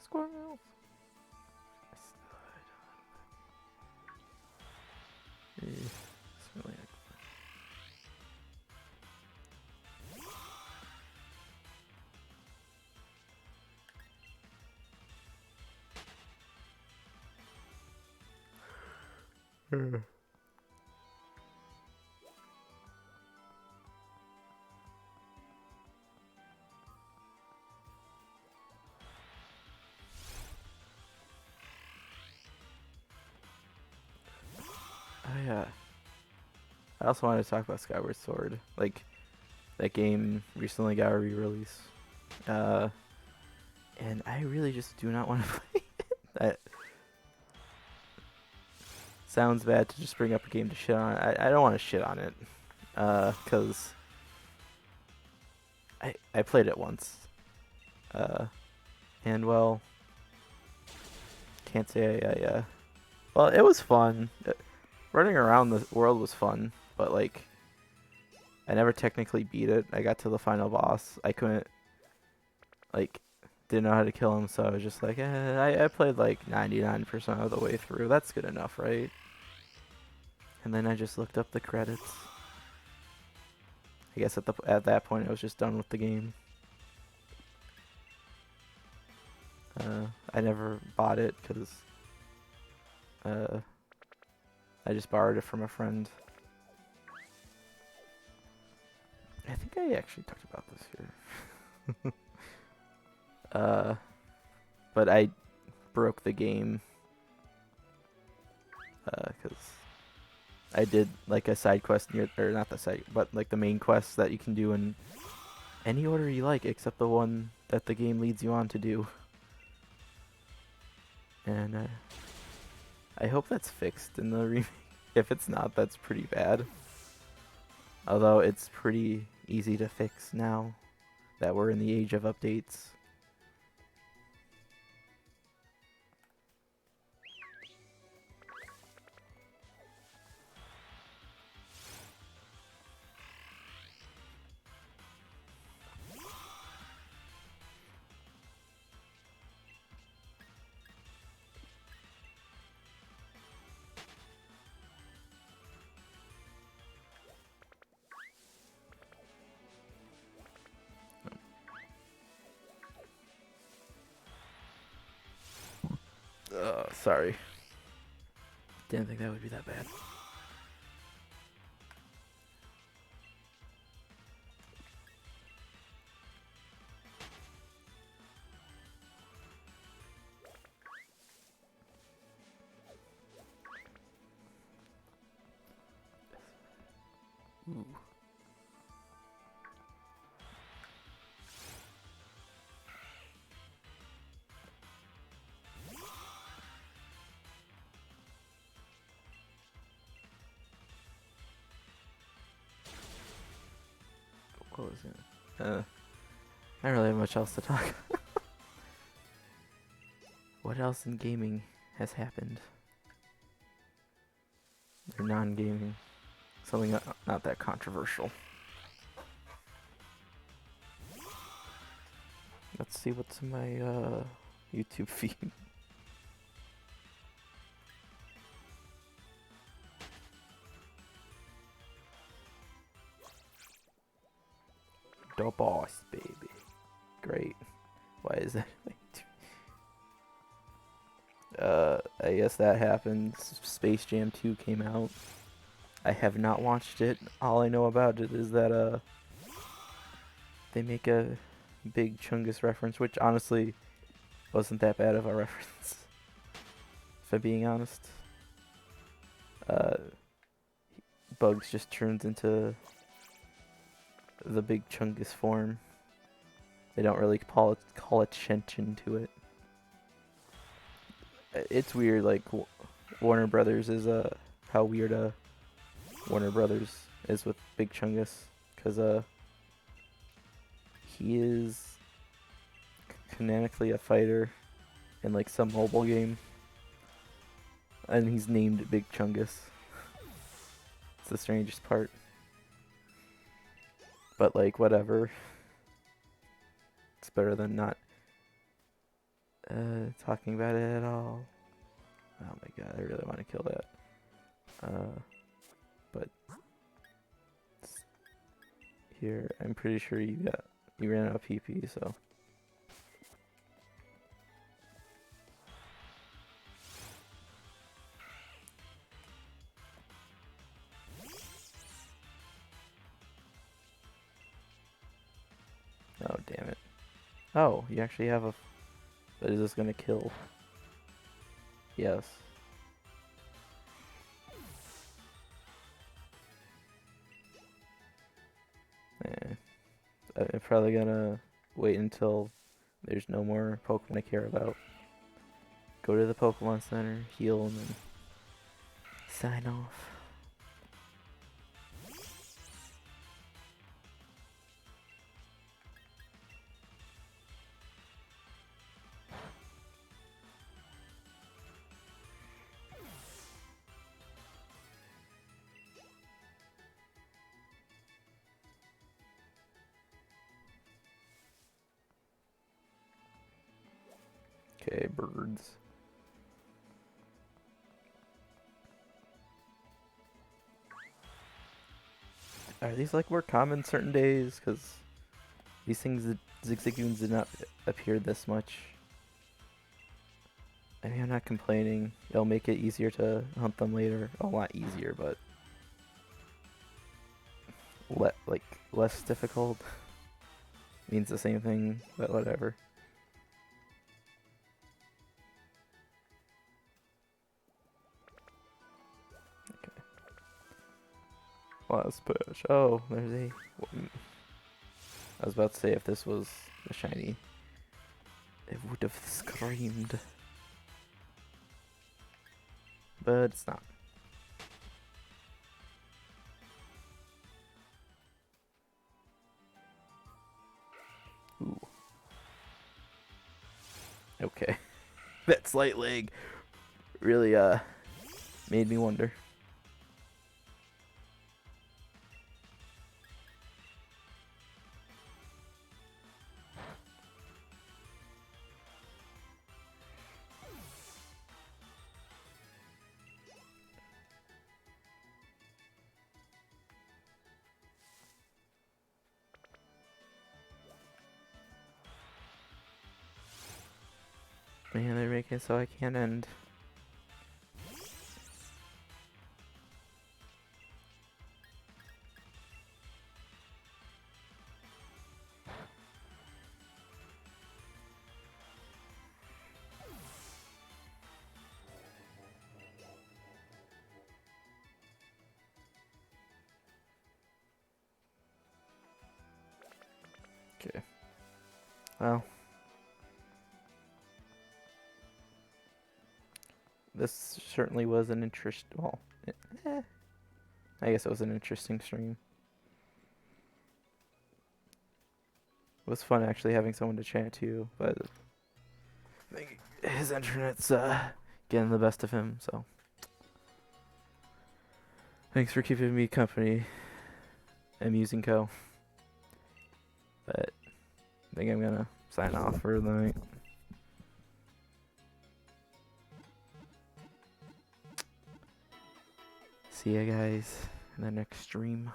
Squirrels. It's really Oh yeah. I also wanted to talk about Skyward Sword. Like, that game recently got a re-release. And I really just do not want to play it. That sounds bad to just bring up a game to shit on. I don't want to shit on it. Because I played it once. And well, can't say I well, it was fun. Running around the world was fun, but like, I never technically beat it. I got to the final boss. I couldn't, like, didn't know how to kill him, so I was just like, I played like 99% of the way through. That's good enough, right? And then I just looked up the credits. I guess at that point I was just done with the game. I never bought it because I just borrowed it from a friend. I think I actually talked about this here. But I broke the game because I did like a side quest near, or not the side, but like the main quest that you can do in any order you like, except the one that the game leads you on to do. And I hope that's fixed in the remake. If it's not, that's pretty bad. Although it's pretty easy to fix now that we're in the age of updates. Sorry. Didn't think that would be that bad. Ooh. What was it? I don't really have much else to talk. What else in gaming has happened? Or non-gaming? Something not that controversial. Let's see what's in my YouTube feed. The boss, baby. Great. Why is that? I guess that happened. Space Jam 2 came out. I have not watched it. All I know about it is that they make a big Chungus reference, which honestly wasn't that bad of a reference. If I'm being honest. Bugs just turns into the big Chungus form. They don't really call attention to it. It's weird, like Warner Brothers is how weird Warner Brothers is with Big Chungus, because he is canonically a fighter in like some mobile game, and he's named Big Chungus. It's the strangest part. But like whatever. It's better than not talking about it at all. Oh my god, I really want to kill that. But here, I'm pretty sure you ran out of PP, so. Oh, damn it. Oh, you actually have a... But is this gonna kill? Yes. I'm probably gonna wait until there's no more Pokemon I care about. Go to the Pokemon Center, heal, and then sign off. Okay, birds. Are these like more common certain days? Because these things, Zigzagoons did not appear this much. I mean, I'm not complaining. It'll make it easier to hunt them later. Well, not easier, but less difficult. Means the same thing, but whatever. Okay. Last push. Oh, there's a... I was about to say if this was a shiny, it would have screamed. But it's not. Ooh. Okay. That slight lag really made me wonder. Man, they're making it so I can't end. Okay. Well. This certainly was an well, eh, I guess it was an interesting stream. It was fun actually having someone to chat to, but I think his internet's getting the best of him, so. Thanks for keeping me company, Amusing Co. But I think I'm gonna sign off for the night. See ya guys in the next stream.